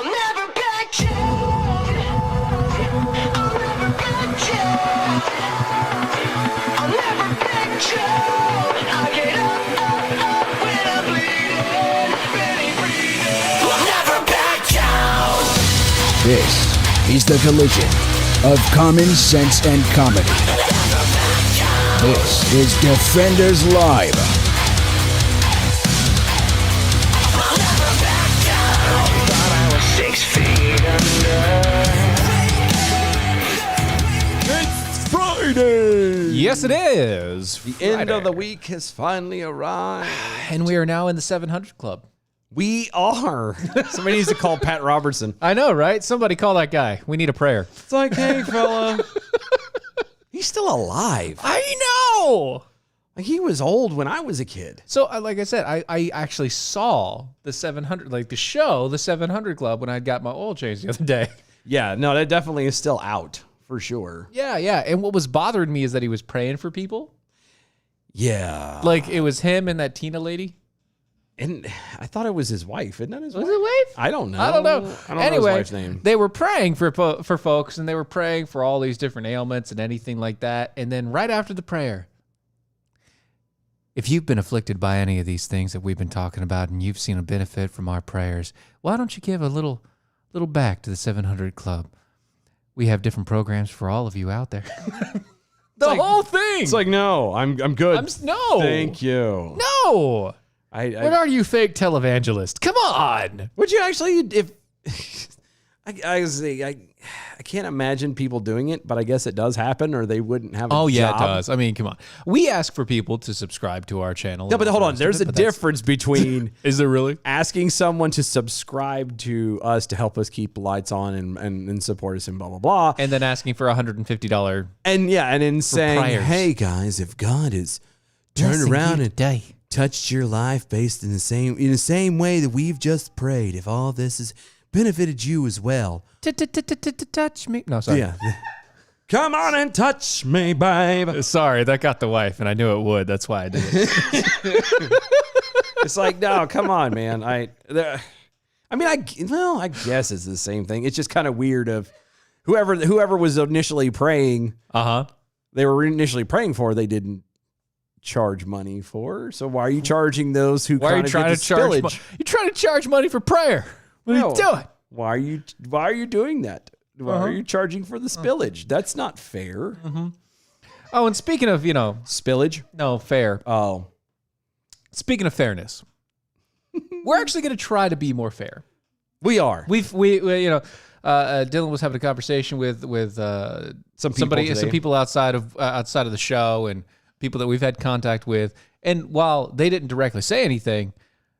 I'll never back down. I'll never back down. I'll never back down. I get up when I'm bleeding, ready, breathing. I'll never back down. This is the collision of common sense and comedy. This is Defenders Live. I'll never back down. Thought I was 6 feet under. It's Friday. Yes, it is. The end of the week has finally arrived. And we are now in the 700 Club. We are. Somebody needs to call Pat Robertson. I know, right? Somebody call that guy. We need a prayer. It's like, hey, fella. He's still alive. I know. Like, he was old when I was a kid. So, like I said, I actually saw the 700, like the show, the 700 Club, when I got my oil change the other day. Yeah, no, that definitely is still out for sure. Yeah. And what was bothering me is that he was praying for people. Yeah. Like, it was him and that Tina lady. And I thought it was his wife. Isn't that his wife? Was it wife? I don't know. I don't know. I don't know Anyway, his wife's name. they were praying for folks, and they were praying for all these different ailments and anything like that. And then right after the prayer, if you've been afflicted by any of these things that we've been talking about, and you've seen a benefit from our prayers, why don't you give a little back to the 700 Club? We have different programs for all of you out there. The whole thing. It's like, no, I'm good. No. Thank you. No. What I are you, fake televangelist? Come on. would you actually, if I can't imagine people doing it, but I guess it does happen, or they wouldn't have a Oh, yeah, job. it does. I mean, come on. We ask for people to subscribe to our channel. No, but hold on. There's a But that's- difference between Is there really? asking someone to subscribe to us to help us keep the lights on and support us and blah, blah, blah. And then asking for $150 And yeah, and then saying, prayers. hey guys, if God has turned around and touched your life based in the same way that we've just prayed, if all this has benefited you as well. touch me. No, sorry. Yeah. Come on and touch me, babe. Sorry, that got the wife, and I knew it would. That's why I did it. It's like, no, come on, man. I guess it's the same thing. It's just kind of weird of whoever was initially praying, they were initially praying for, they didn't charge money for. So why are you charging those who Why are you trying to charge? You're trying to charge money for prayer. What are you doing? Why are you doing that? Why are you charging for the spillage? That's not fair. Oh, and speaking of, Spillage? no, fair. Oh. Speaking of fairness, we're actually going to try to be more fair. We are. Dylan was having a conversation with Some people outside of the show, and people that we've had contact with. And while they didn't directly say anything,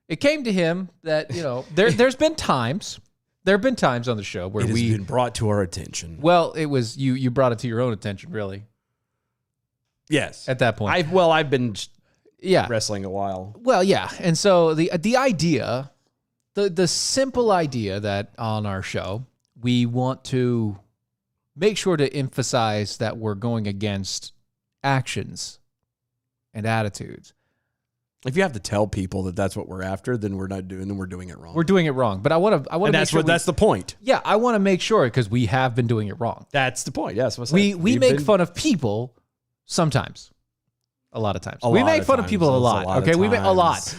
it came to him that there's been times on the show where it has been brought to our attention. Well, it was you brought it to your own attention, really. Yes. At that point, I've been yeah. wrestling a while. Well, yeah, and so the idea, the simple idea that on our show we want to make sure to emphasize that we're going against actions and attitudes. If you have to tell people that that's what we're after, then we're doing it wrong. We're doing it wrong. But I want to. And that's the point. Yeah, I want to make sure because we have been doing it wrong. That's the point. Yes. We make fun of people sometimes. A lot of times. We make fun of people a lot. Okay, we make a lot.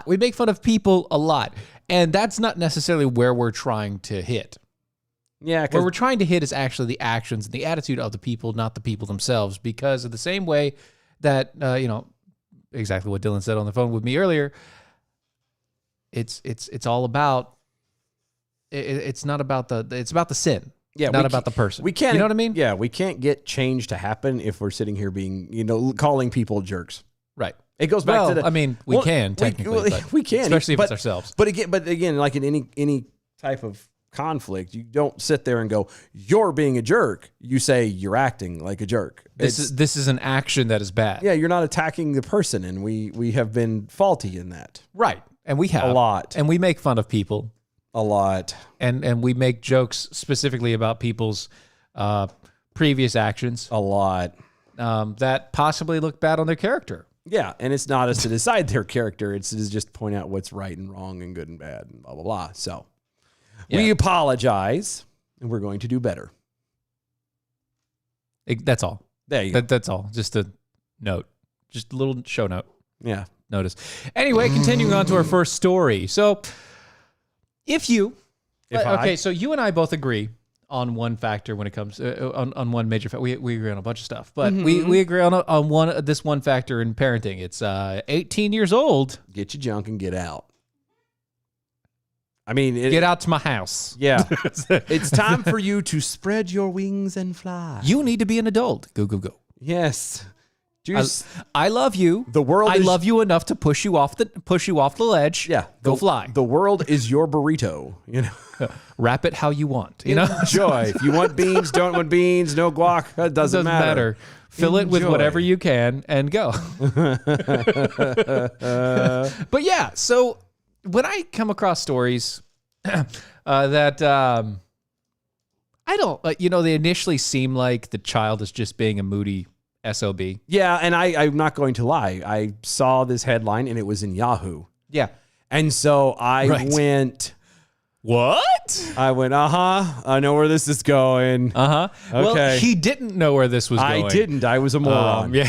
We make fun of people a lot, and that's not necessarily where we're trying to hit. Yeah, where we're trying to hit is actually the actions and the attitude of the people, not the people themselves. Because of the same way that exactly what Dylan said on the phone with me earlier. It's all about. It's not about it's about the sin. Yeah, not about the person. We can't. You know what I mean? Yeah, we can't get change to happen if we're sitting here being, calling people jerks. Right. It goes back to the. I mean, we can technically, but we can, especially if it's ourselves. But again, like in any type of conflict, you don't sit there and go, "You're being a jerk." You say you're acting like a jerk. This is an action that is bad. Yeah, you're not attacking the person, and we have been faulty in that. Right, and we have a lot, and we make fun of people a lot, and we make jokes specifically about people's previous actions a lot that possibly look bad on their character. Yeah, and it's not us to decide their character. It's just point out what's right and wrong and good and bad and blah, blah, blah. So, We apologize, and we're going to do better. That's all. There you go. That's all. Just a note. Just a little show note. Yeah. Notice. Anyway, continuing on to our first story. So, so you and I both agree on one factor when it comes on one major factor. We agree on a bunch of stuff, but we agree on this one factor in parenting. It's 18 years old. Get your junk and get out. I mean, Get out to my house. Yeah. It's time for you to spread your wings and fly. You need to be an adult. Go, go, go. Yes. Juice. I love you. The world I is- love you enough to push you off the ledge. Yeah. Go fly. The world is your burrito. You know. Wrap it how you want. You know? Enjoy. If you want beans, don't want beans, no guac. That doesn't matter. Fill it with Enjoy. whatever you can and go. But yeah, so when I come across stories that I don't, they initially seem like the child is just being a moody SOB. Yeah, and I'm not going to lie. I saw this headline and it was in Yahoo. Yeah. And so I went, I know where this is going. Uh-huh. Well, Okay. he didn't know where this was going. I didn't. I was a moron. Yeah.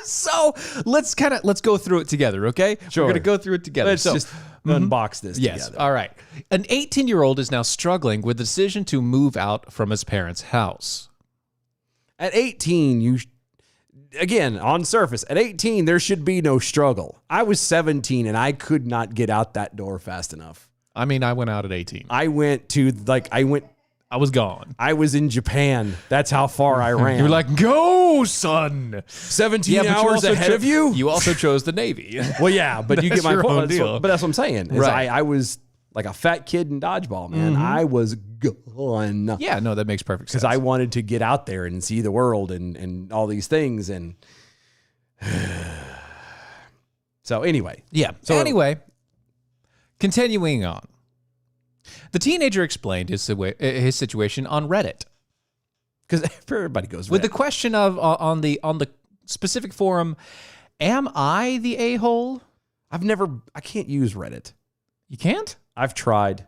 So let's go through it together, okay? Sure. We're going to go through it together. Let's just unbox this Yes. together. All right. An 18-year-old is now struggling with the decision to move out from his parents' house. At 18, again, on surface, at 18, there should be no struggle. I was 17 and I could not get out that door fast enough. I mean, I went out at 18. I was gone. I was in Japan. That's how far I ran. You were like, go, son. 17 but you hours also ahead of you? You also chose the Navy. Well, yeah, but you That's get my your own point. deal. But that's what I'm saying. Is Right. I was like a fat kid in dodgeball, man. I was gone. Yeah, no, that makes perfect sense. Because I wanted to get out there and see the world and all these things. And so anyway. Yeah. So anyway, continuing on. The teenager explained his situation on Reddit. Because everybody goes With red. the question of on the specific forum, am I the a-hole? I can't use Reddit. You can't? I've tried.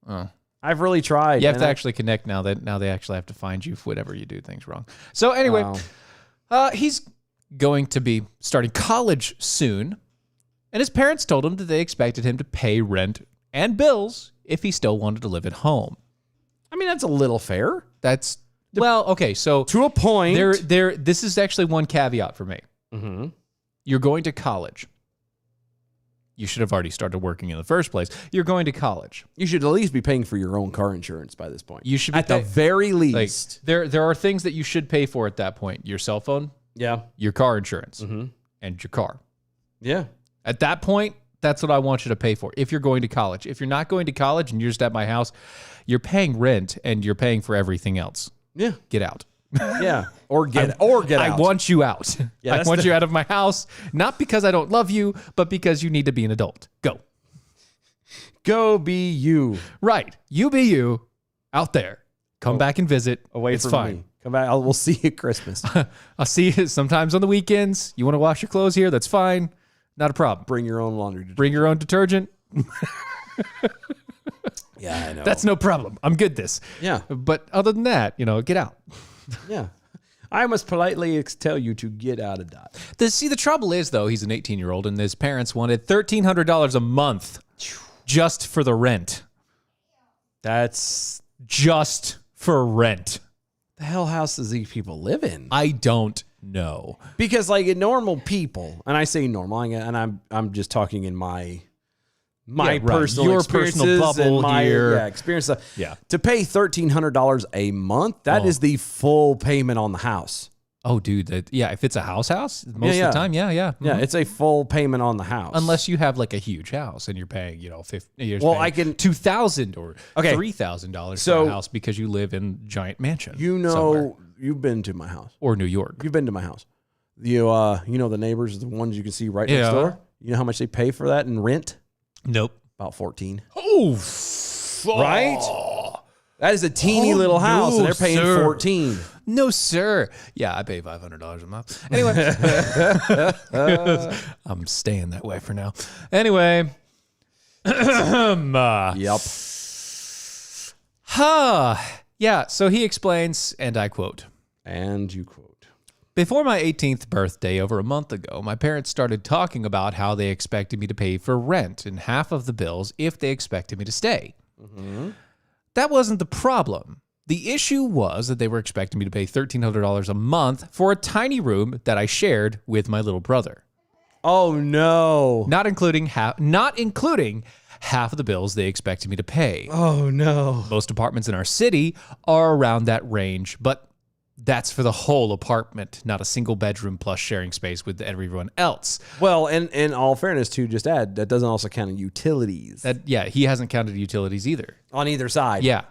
Oh. I've really tried. You have and to actually connect now they actually have to find you whenever you do things wrong. So anyway, Wow. he's going to be starting college soon, and his parents told him that they expected him to pay rent and bills if he still wanted to live at home. I mean, that's a little fair. That's well, okay. So To a point. this is actually one caveat for me. Mhm. You're going to college. You should have already started working in the first place. You're going to college. You should at least be paying for your own car insurance by this point. You should be at the very Like, least. there are things that you should pay for at that point. Your cell phone, Yeah. your car insurance, and your car. Yeah. At that point, that's what I want you to pay for if you're going to college. If you're not going to college and you're just at my house, you're paying rent and you're paying for everything else. Yeah. Get out. Yeah. Or get out. I want you out. Yeah, I that's want the- you out of my house, not because I don't love you, but because you need to be an adult. Go. Go be you. Right. You be you out there. Come back and visit. Away it's from fine. me. Come back. We'll see you at Christmas. I'll see you sometimes on the weekends. You want to wash your clothes here? That's fine. Not a problem. Bring your own laundry. Bring your own detergent. Yeah, I know. That's no problem. I'm good this. Yeah. But other than that, get out. Yeah. I must politely tell you to get out of Dodge. The trouble is, though, he's an 18-year-old and his parents wanted $1,300 a month just for the rent. That's Just for rent. the hell house does these people live in? I don't know. Because like normal people, and I say normal, and I'm just talking in my Yeah, right. personal Your experiences personal bubble and my here. experience. Yeah. To pay $1,300 a month, that is the full payment on the house. Oh, dude. If it's a house, most of yeah. the time, yeah. Yeah, it's a full payment on the house. Unless you have like a huge house and you're paying, Well, I can- $2,000 or Okay. $3,000 So- for a house because you live in a giant mansion. you somewhere. know, you've been to my house. Or New York. You've been to my house. You know the neighbors, the ones you can see right Yeah. next door. You know how much they pay for that in rent? Nope. About 14. Oh, Right? That is a teeny little house, and no, they're paying sir. 14. No, sir. Yeah, I pay $500 a month. Anyway, I'm staying that way for now. Anyway, Yep. Yeah, so he explains, and I quote, And you quote. before my 18th birthday over a month ago, my parents started talking about how they expected me to pay for rent and half of the bills if they expected me to stay. That wasn't the problem. The issue was that they were expecting me to pay $1,300 a month for a tiny room that I shared with my little brother, Oh, no. not including half of the bills they expected me to pay. Oh, no. Most apartments in our city are around that range, but that's for the whole apartment, not a single bedroom plus sharing space with everyone else. Well, and in all fairness, too, just add, that doesn't also count in utilities He hasn't counted utilities either. on either side. Yeah.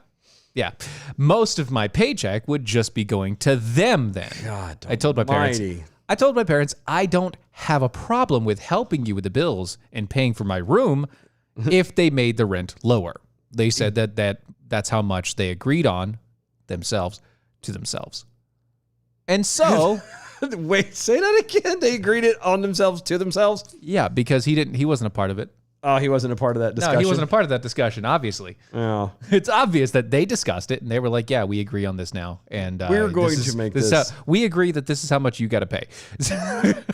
Most of my paycheck would just be going to them then. God I told my parents, almighty. I don't have a problem with helping you with the bills and paying for my room if they made the rent lower. They said that's how much they agreed on themselves to themselves. And so, Wait, say that again. They agreed it on themselves to themselves? yeah, because he wasn't a part of it. Oh, he wasn't a part of that discussion? No, he wasn't a part of that discussion, obviously. Oh. It's obvious that they discussed it and they were like, yeah, we agree on this now. And We're going to make this. We agree that this is how much you got to pay.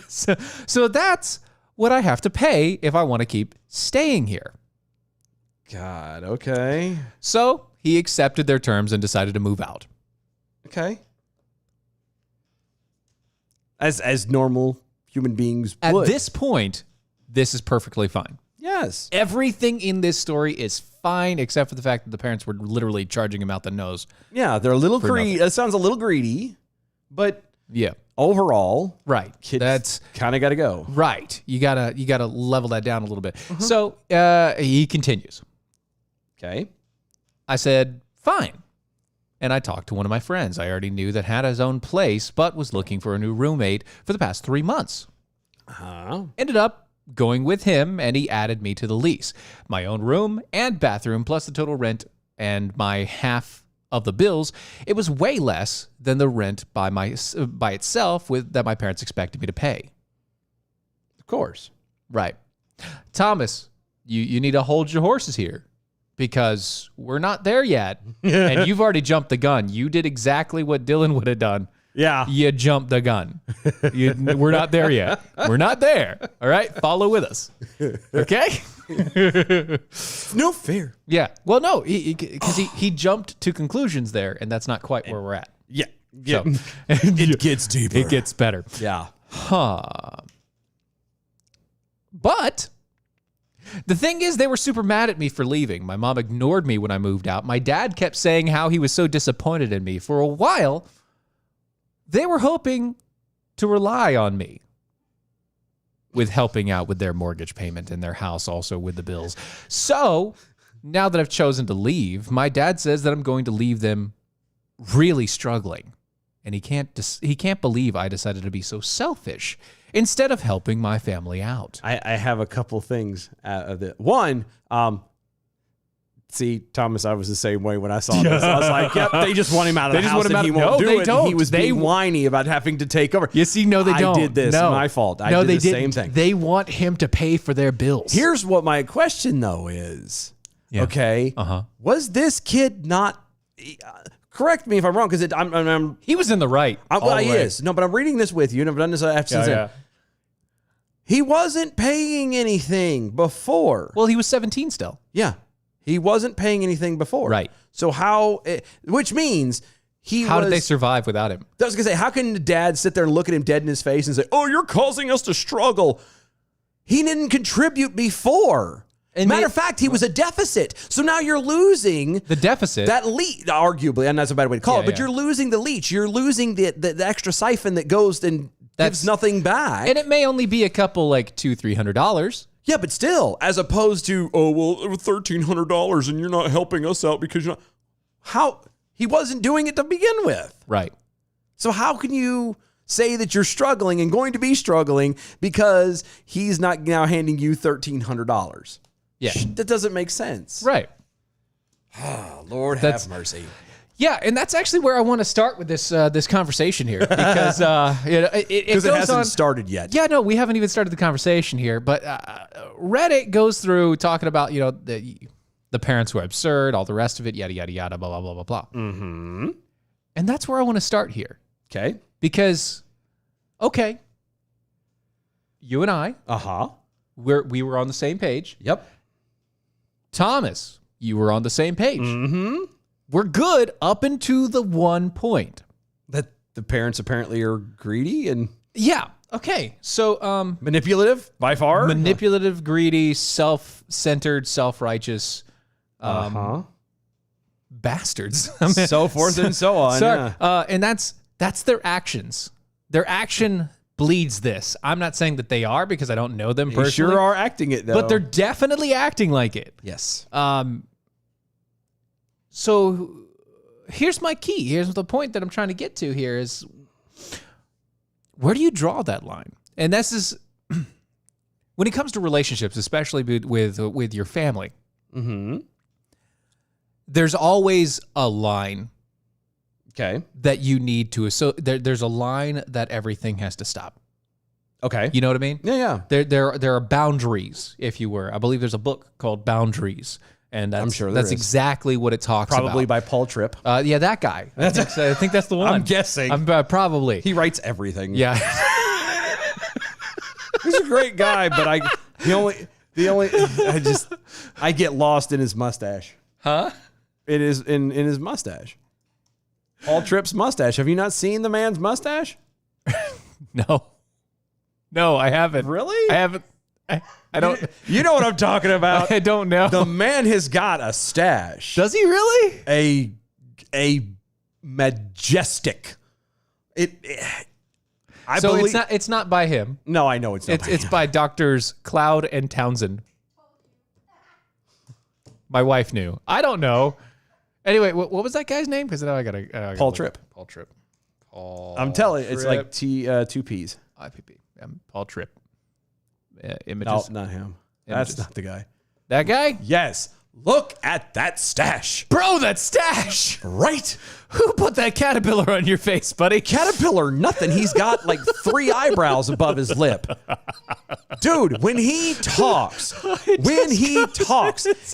So that's what I have to pay if I want to keep staying here. God, okay. So he accepted their terms and decided to move out. Okay. As normal human beings At would. this point, this is perfectly fine. Yes. Everything in this story is fine except for the fact that the parents were literally charging him out the nose. Yeah, they're a little For greedy. That sounds a little greedy, but Yeah. overall, Right. kids That's kind of got to go. right. You gotta level that down a little bit. So he continues. Okay. I said, fine. And I talked to one of my friends I already knew that had his own place, but was looking for a new roommate for the past 3 months. Ended up going with him, and he added me to the lease. My own room and bathroom, plus the total rent and my half of the bills. It was way less than the rent by itself that my parents expected me to pay. Of course. Right. Thomas, you need to hold your horses here because we're not there yet. And you've already jumped the gun. You did exactly what Dylan would have done. Yeah. You jumped the gun. We're not there yet. We're not there. All right. Follow with us. Okay. No fear. Yeah. Well, no, because he jumped to conclusions there, and that's not quite where we're at. Yeah. So, It gets deeper. it gets better. Yeah. But the thing is, they were super mad at me for leaving. My mom ignored me when I moved out. My dad kept saying how he was so disappointed in me. For a while, they were hoping to rely on me with helping out with their mortgage payment and their house, also with the bills. So now that I've chosen to leave, my dad says that I'm going to leave them really struggling. And he can't believe I decided to be so selfish instead of helping my family out. I have a couple things out of it. One, see, Thomas, I was the same way when I saw this. I was like, yep, they just want him out of They the just house want him and he out- won't No, do they it. don't. He was They- being whiny about having to take over. You see, no, they don't. I did this. No. My fault. I No, did they the same didn't. thing. They want him to pay for their bills. Here's what my question, though, is. Yeah. Okay. Uh-huh. Was this kid not... correct me if I'm wrong, because I'm He was in the right. well, all the he way. is. No, but I'm reading this with you, and I've done this after Yeah, since yeah. then. He wasn't paying anything before. Well, he was 17 still. Yeah. He wasn't paying anything before. Right. So how... which means How did they survive without him? I was going to say, how can the dad sit there and look at him dead in his face and say, oh, you're causing us to struggle? He didn't contribute before. And Matter they- of fact, he was a deficit. So now you're losing The deficit. that leech, arguably, and that's a bad way to call Yeah, it, but yeah. you're losing the leech. You're losing the extra siphon that goes and That's- gives nothing back. and it may only be a couple, like $200-$300. Yeah, but still, as opposed to, oh, well, it was $1,300 and you're not helping us out because you're not. How? He wasn't doing it to begin with. Right. So how can you say that you're struggling and going to be struggling because he's not now handing you $1,300? Yeah. That doesn't make sense. Right. Oh, Lord That's- have mercy. Yeah, and that's actually where I want to start with this conversation here because it Because it goes hasn't on. started yet. Yeah, no, we haven't even started the conversation here. But Reddit goes through talking about The parents were absurd, all the rest of it, yada, yada, yada, blah, blah, blah, blah, blah. Mm-hmm. And that's where I want to start here. Okay. Because, okay, you and I, Uh-huh. we were on the same page. Yep. Thomas, you were on the same page. Mm-hmm. We're good up into the one point. That the parents apparently are greedy and Yeah. Okay. So, manipulative by far. manipulative, greedy, self-centered, self-righteous bastards. So forth and so on. Sorry. Yeah. And that's their actions. Their action bleeds this. I'm not saying that they are because I don't know them They personally. sure are acting it though. But they're definitely acting like it. yes. So here's my key. Here's the point that I'm trying to get to here is where do you draw that line? And this is when it comes to relationships, especially with your family. Mm-hmm. There's always a line Okay. that you need to. So there's a line that everything has to stop. Okay. You know what I mean? Yeah, yeah. There are boundaries, if you were. I believe there's a book called Boundaries, and that's, I'm sure there that's is. exactly what it talks Probably about. by Paul Tripp. Yeah, that guy. I think that's the one. I'm guessing. I'm probably. He writes everything. Yeah. He's a great guy, but I get lost in his mustache. Huh? It is in his mustache. Paul Tripp's mustache. Have you not seen the man's mustache? No, I haven't. Really? I haven't. I don't. You know what I'm talking about. I don't know. The man has got a stash. Does he really? A majestic. I So believe. it's not by him. No, I know it's not. It's by doctors Cloud and Townsend. My wife knew. I don't know. Anyway, what was that guy's name? Because now I gotta Paul look. Tripp. Paul Tripp. I'm telling you, it's like two P's. IPP. Paul Tripp. No, Images. not him. Images. That's not the guy. That guy? Yes. Look at that stash. Bro, that stash. Right. Who put that caterpillar on your face, buddy? Caterpillar, nothing. He's got like 3 eyebrows above his lip. Dude, when he talks,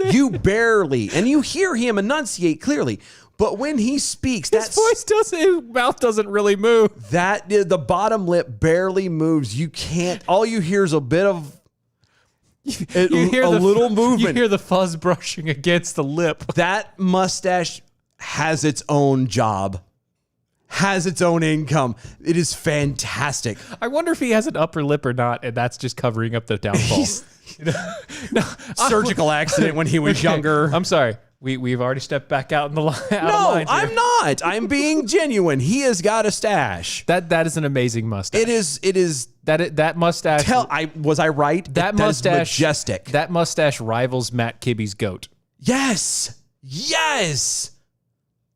you barely, and you hear him enunciate clearly. But when he speaks, His his mouth doesn't really move. the bottom lip barely moves. You can't, all you hear is a bit of a little movement. You hear the fuzz brushing against the lip. That mustache has its own job, has its own income. It is fantastic. I wonder if he has an upper lip or not, and that's just covering up the downfall. Surgical accident when he was Okay, younger. I'm sorry. We've already stepped back out in the line. No, I'm not. I'm being genuine. He has got a stash. That is an amazing mustache. It is. That mustache. Was I right? that is mustache majestic. That mustache rivals Matt Kibbe's goat. Yes.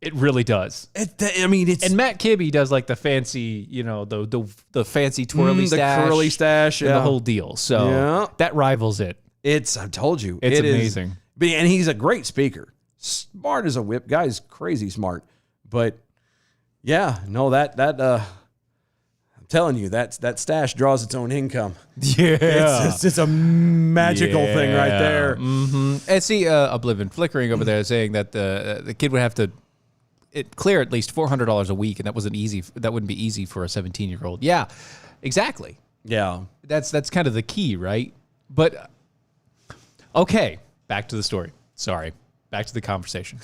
It really does. It's And Matt Kibbe does like the fancy, the fancy twirly the stash, curly stash, and yeah. the whole deal. So Yeah. that rivals it. I told you, It's it is- amazing. And he's a great speaker. Smart as a whip. Guy's crazy smart. But yeah, no, that I'm telling you, that stash draws its own income. Yeah. It's a magical thing right there. Mm-hmm. And see, Oblivion flickering over there saying that the kid would have to clear at least $400 a week, and that wouldn't be easy for a 17-year-old. Yeah, exactly. Yeah. That's kind of the key, right? But okay, back to the story. Sorry. Back to the conversation.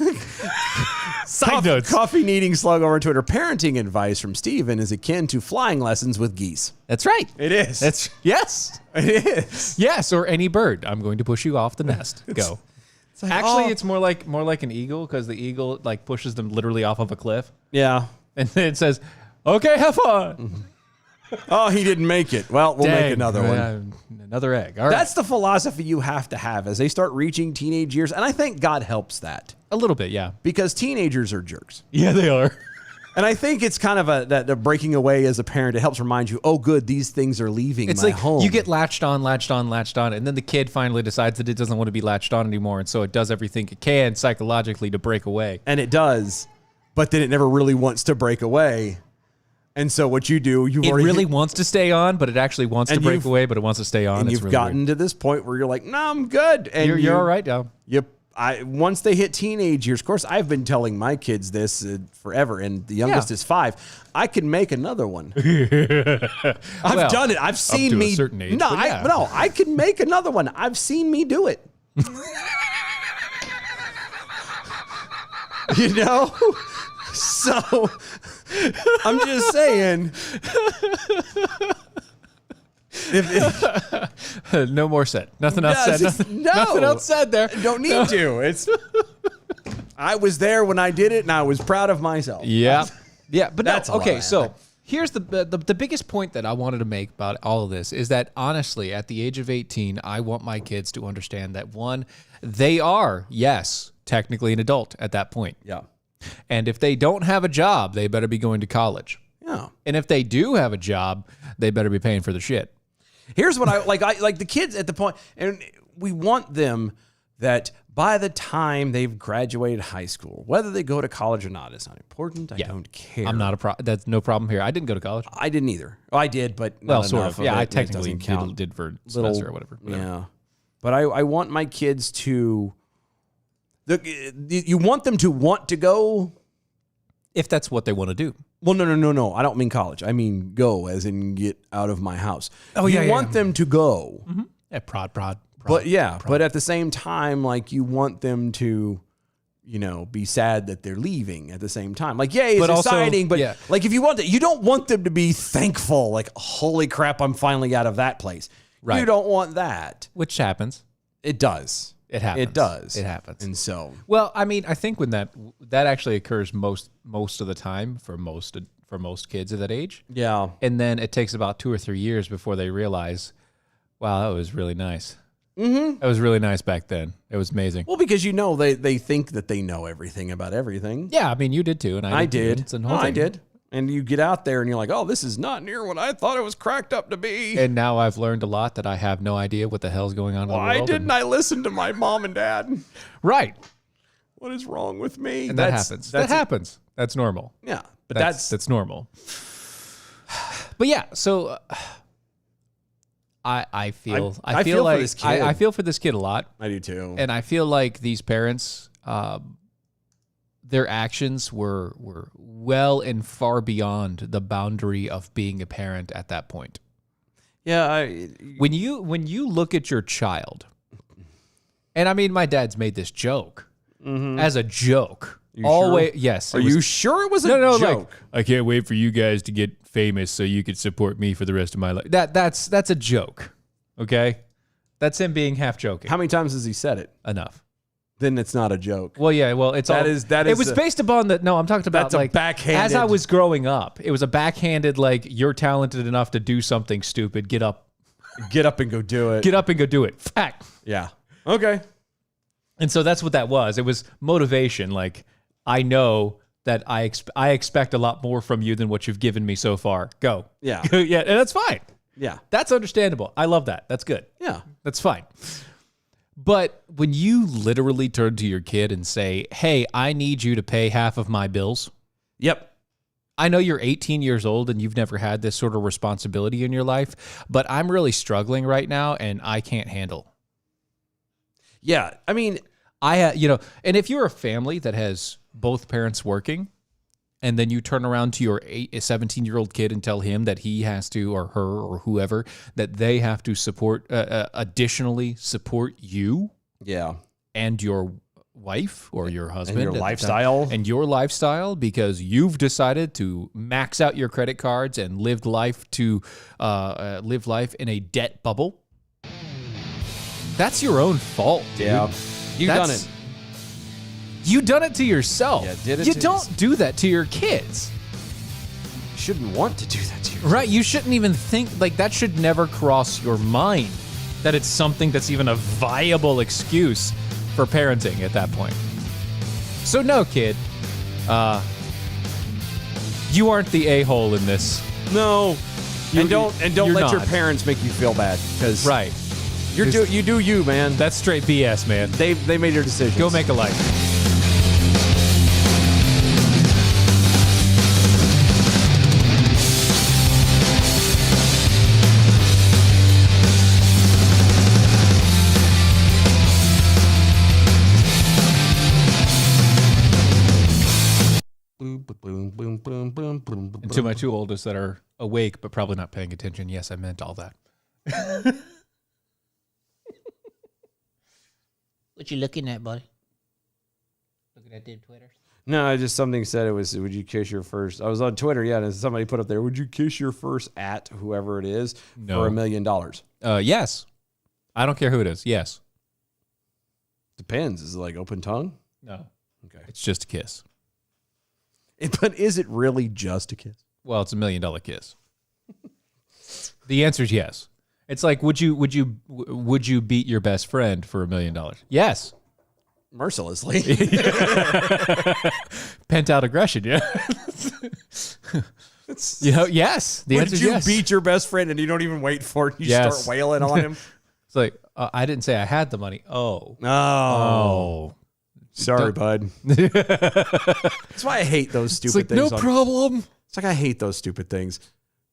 Side notes. Coffee needing slug over on Twitter. Parenting advice from Steven is akin to flying lessons with geese. That's right. It is. Yes. It is. Yes, or any bird. I'm going to push you off the nest. Go. like, Actually, oh. it's more like an eagle because the eagle like pushes them literally off of a cliff, Yeah. and then it says, "Okay, have fun." Oh, he didn't make it. Well, we'll make another one. Another egg. All right. That's the philosophy you have to have as they start reaching teenage years. And I think God helps that a little bit, yeah. because teenagers are jerks. Yeah, they are. And I think it's kind of that breaking away as a parent. It helps remind you, oh, good, these things are leaving It's my like home. you get latched on, and then the kid finally decides that it doesn't want to be latched on anymore, and so it does everything it can psychologically to break away. And it does, but then it never really wants to break away. And so what you do, It really wants to stay on, but it actually wants to break away, but it wants to stay on. and It's you've really gotten weird. to this point where you're like, no, I'm good. And You're all right now. You once they hit teenage years, of course, I've been telling my kids this forever, and the youngest is 5. I can make another one. I've done it. I've seen to a me. certain age, no, but yeah. I can make another one. I've seen me do it. You know? So I'm just saying. No more said. Nothing else said. Nothing else said there. Don't need to. I was there when I did it, and I was proud of myself. Yeah. Yeah, but That's a no, lot okay, of so here's the biggest point that I wanted to make about all of this is that honestly, at the age of 18, I want my kids to understand that one, they are, yes, technically an adult at that point. Yeah. And if they don't have a job, they better be going to college. Yeah. And if they do have a job, they better be paying for the shit. Here's what I like the kids at the point, and we want them that by the time they've graduated high school, whether they go to college or not, it's not important. I don't care. I'm not that's no problem here. I didn't go to college. I didn't either. Oh, I did, but Well, not sort enough of. Yeah, it. I It technically doesn't count. did for a semester or whatever. Yeah. But I want my kids to you want them to want to go. If that's what they want to do. Well, no. I don't mean college. I mean go, as in get out of my house. Oh, you yeah, want them to go. Mm-hmm. Yeah, prod. But but at the same time, like you want them to, be sad that they're leaving at the same time. Like, yay, it's But also- exciting. But yeah. like, if you want you don't want them to be thankful. Like, holy crap, I'm finally out of that place. Right. You don't want that. Which happens. It does. It happens. It does. It happens. And so, Well, I mean, I think when that actually occurs most of the time for most kids of that age, yeah. and then it takes about 2 or 3 years before they realize, wow, that was really nice. Mm-hmm. That was really nice back then. It was amazing. Well, because they think that they know everything about everything. Yeah, I mean, you did too, and I too. did. It's a whole I thing. did. And you get out there and you're like, oh, this is not near what I thought it was cracked up to be. And now I've learned a lot that I have no idea what the hell's going on in the Why world. didn't I listen to my mom and dad? Right. What is wrong with me? And that happens. That happens. That's normal. Yeah, but That's normal. But yeah, so I feel I feel for like this kid. I feel for this kid a lot, I do too. and I feel like these parents, their actions were well and far beyond the boundary of being a parent at that point. Yeah, When you look at your child, and I mean, my dad's made this joke as a joke. Always, sure? yes. Are you sure it was a no, joke? like, I can't wait for you guys to get famous so you could support me for the rest of my life. That's a joke. Okay? That's him being half joking. How many times has he said it? Enough. Then it's not a joke. Well, yeah, well, it's That all, is it was based upon the, no, I'm talking about That's a like, backhanded- as I was growing up, it was a backhanded, like, you're talented enough to do something stupid. Get up and go do it. and go do it. Fact. Yeah. Okay. And so that's what that was. It was motivation. Like, I know that I expect a lot more from you than what you've given me so far. Go. Yeah. Yeah, and that's fine. Yeah. That's understandable. I love that. That's good. Yeah. That's fine. But when you literally turn to your kid and say, hey, I need you to pay half of my bills. Yep. I know you're 18 years old and you've never had this sort of responsibility in your life, but I'm really struggling right now and I can't handle. Yeah. I mean, and if you're a family that has both parents working, and then you turn around to your 17-year-old kid and tell him that he has to, or her, or whoever, that they have to additionally support you yeah. and your wife or your husband. your at the time, lifestyle. and your lifestyle, because you've decided to max out your credit cards and live life in a debt bubble. That's your own fault, dude. Yeah. You've done it. You done it to yourself. Yeah, did it you to don't do that to your kids. You shouldn't want to do that to yourself. Right, you shouldn't even think, like, that should never cross your mind that it's something that's even a viable excuse for parenting at that point. So no, kid, you aren't the a-hole in this. No. And don't you're let your not. parents make you feel bad, because Right. you do you, man. That's straight BS, man. They made their decisions. Go make a life. to my two oldest that are awake but probably not paying attention, yes, I meant all that. What you looking at, buddy? Looking at them Twitters? No, I just something said it was, would you kiss your first? I was on Twitter, yeah, and somebody put up there, would you kiss your first at whoever it is No. for $1 million? Yes. I don't care who it is. Yes. Depends. Is it like open tongue? No. Okay. It's just a kiss. But is it really just a kiss? Well, it's $1 million kiss. The answer is yes. It's like, would you beat your best friend for $1 million? Yes. Mercilessly. Pent out aggression, yeah. Yes. The Would answer is you yes. beat your best friend and you don't even wait for it? You Yes. start wailing on him? It's like, I didn't say I had the money. Oh. Oh. Sorry, bud. That's why I hate those It's stupid like, things. no problem. It's like I hate those stupid things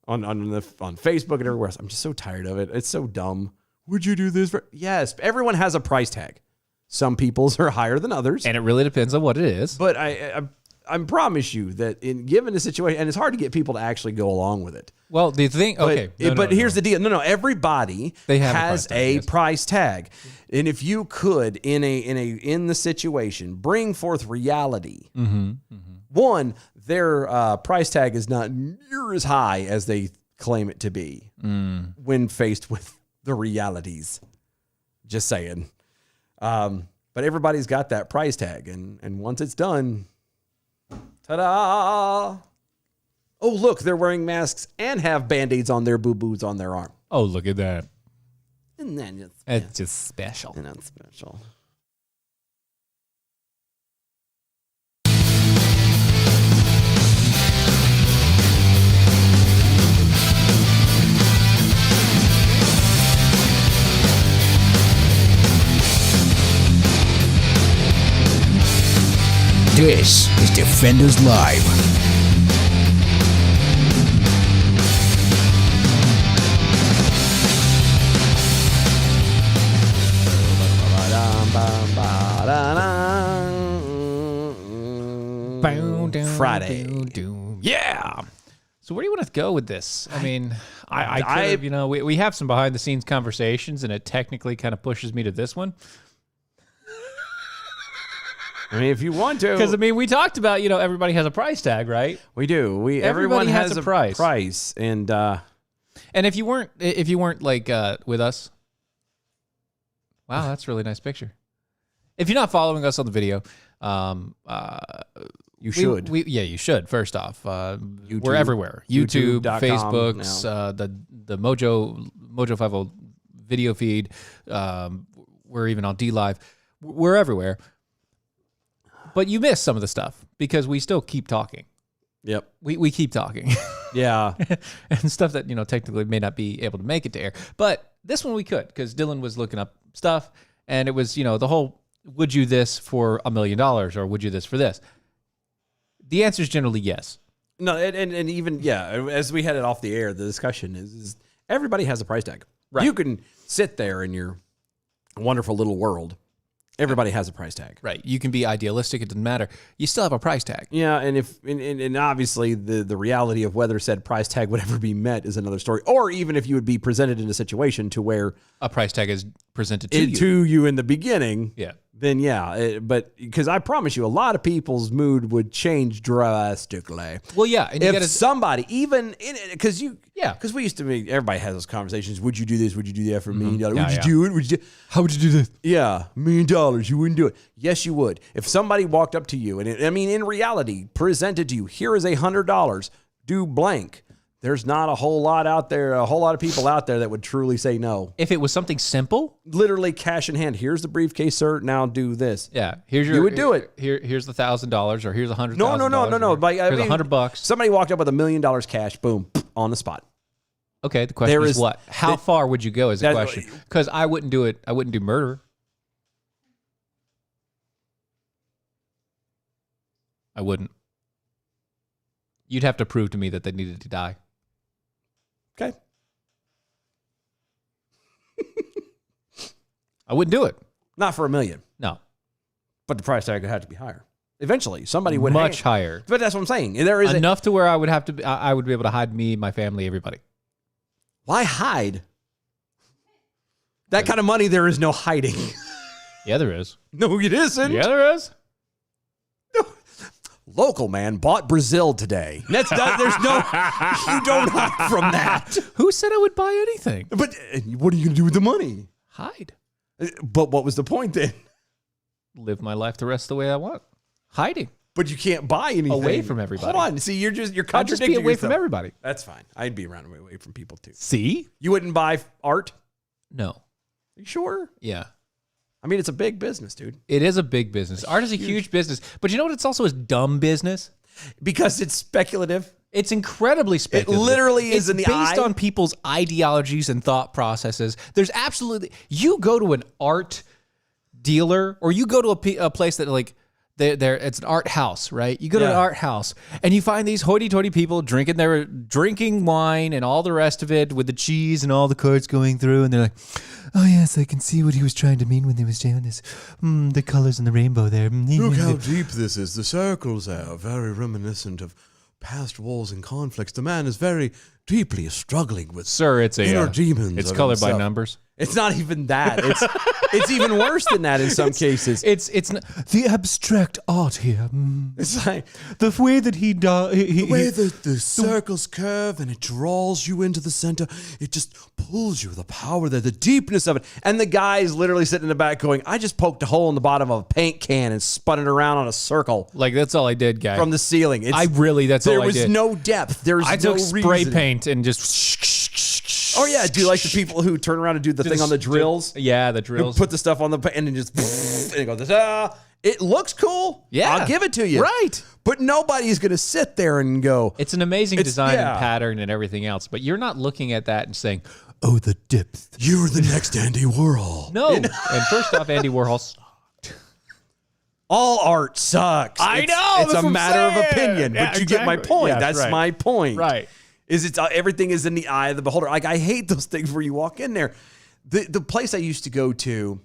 on Facebook and everywhere else. I'm just so tired of it. It's so dumb. Would you do this? Yes. Everyone has a price tag. Some people's are higher than others. And it really depends on what it is. But I promise you that in given the situation, and it's hard to get people to actually go along with it. Well, the thing, okay. But here's the deal. No, everybody They have a has price tag, yes. price tag. And if you could, in the situation, bring forth reality, one, their price tag is not near as high as they claim it to be when faced with the realities. Just saying. But everybody's got that price tag, and once it's done, ta-da! Oh, look, they're wearing masks and have Band-Aids on their boo-boos on their arm. Oh, look at that. And then It's just special. and that's special. This is Defenders Live. Friday. Yeah. So where do you want to go with this? I mean, I could have, we have some behind the scenes conversations, and it technically kind of pushes me to this one. I mean, if you want to, Because, I mean, we talked about, everybody has a price tag, right? we do. Everyone Everybody has has a price. price, and And if you weren't like with us, wow, that's a really nice picture. If you're not following us on the video, you should. you should. First off, we're everywhere: YouTube, YouTube.com Facebooks, the Mojo 50 video feed. We're even on D Live. We're everywhere. But you miss some of the stuff because we still keep talking. Yep. We keep talking. Yeah. And stuff that, technically may not be able to make it to air. But this one we could, because Dylan was looking up stuff, and it was, the whole, would you this for $1 million, or would you this for this? The answer is generally yes. No, and even, as we had it off the air, the discussion is everybody has a price tag. Right. You can sit there in your wonderful little world. Everybody has a price tag. Right. You can be idealistic. It doesn't matter. You still have a price tag. Yeah, and obviously the reality of whether said price tag would ever be met is another story. Or even if you would be presented in a situation to where A price tag is presented to you. to you in the beginning, Yeah. then but because I promise you, a lot of people's mood would change drastically. Well, yeah. And you If gotta, somebody, even in it, because Yeah. because we used to make, everybody has those conversations. Would you do this? Would you do that for $1 million? Yeah, Would you yeah. do it? Would you? how would you do this? Yeah, $1 million. You wouldn't do it. Yes, you would. If somebody walked up to you and in reality, presented to you, here is $100, do blank. There's not a whole lot out there, a whole lot of people out there that would truly say no. If it was something simple, Literally cash in hand. Here's the briefcase, sir. Now do this. yeah. Here's your. You would do it. Here's the $1,000, or here's $100,000. No. Like, Here's $100. Somebody walked up with $1 million cash, boom, on the spot. Okay, the question There is is- what? How far would you go is the That's- question. Because I wouldn't do it. I wouldn't do murder. I wouldn't. You'd have to prove to me that they needed to die. Okay. I wouldn't do it. Not for $1 million, No. but the price tag would have to be higher. Eventually, somebody would Much higher. But that's what I'm saying. There is Enough to where I would have to. I would be able to hide me, my family, everybody. Why hide? That kind of money, there is no hiding. Yeah, there is. No, it isn't. Yeah, there is. Local man bought Brazil today. There's no, you don't hide from that. Who said I would buy anything? But what are you going to do with the money? Hide. But what was the point then? Live my life the rest of the way I want. Hiding. But you can't buy anything. Away from everybody. Hold on. See, you're I'd just contradicting be away yourself. from everybody. That's fine. I'd be around away from people too. See? You wouldn't buy art? No. Are you sure? Yeah. I mean, it's a big business, dude. It is a big business. Art is a huge business. But you know what? It's also a dumb business. Because it's speculative. It's incredibly speculative. It literally is it's in the based eye. on people's ideologies and thought processes. There's absolutely... You go to an art dealer or you go to a place that like... it's an art house, right? You go to an art house and you find these hoity-toity people drinking wine and all the rest of it with the cheese and all the cards going through, and they're like, "Oh yes, I can see what he was trying to mean when he was doing this. The colors in the rainbow there. Look how deep this is. The circles are very reminiscent of past wars and conflicts. The man is very deeply struggling with Sir, it's a inner demons. It's of colored by himself. numbers. It's not even that. It's even worse than that in some cases. It's not, the abstract art here. It's like The way that he does. The way the circles curve and it draws you into the center, it just pulls you. The power there, the deepness of it. And the guy's literally sitting in the back going, I just poked a hole in the bottom of a paint can and spun it around on a circle Like that's all I did, guy. from the ceiling. That's all I did. There was no depth. There's I no took spray reason. paint and just. Oh yeah, do you like the people who turn around and do the thing on the drills? Yeah, the Who drills. put the stuff on the and then just and it goes. It looks cool. Yeah. I'll give it to you. Right. But nobody's gonna sit there and go. It's an amazing design yeah. and pattern and everything else, but you're not looking at that and saying, "Oh, the depth." You're the next Andy Warhol. No. And first off, Andy Warhol. All art sucks. I It's- know, It's that's a what I'm matter of saying. opinion. Yeah, but you get my exactly. point. Yes, That's right. my point. Right. Is it's everything is in the eye of the beholder. Like I hate those things where you walk in there. The place I used to go to.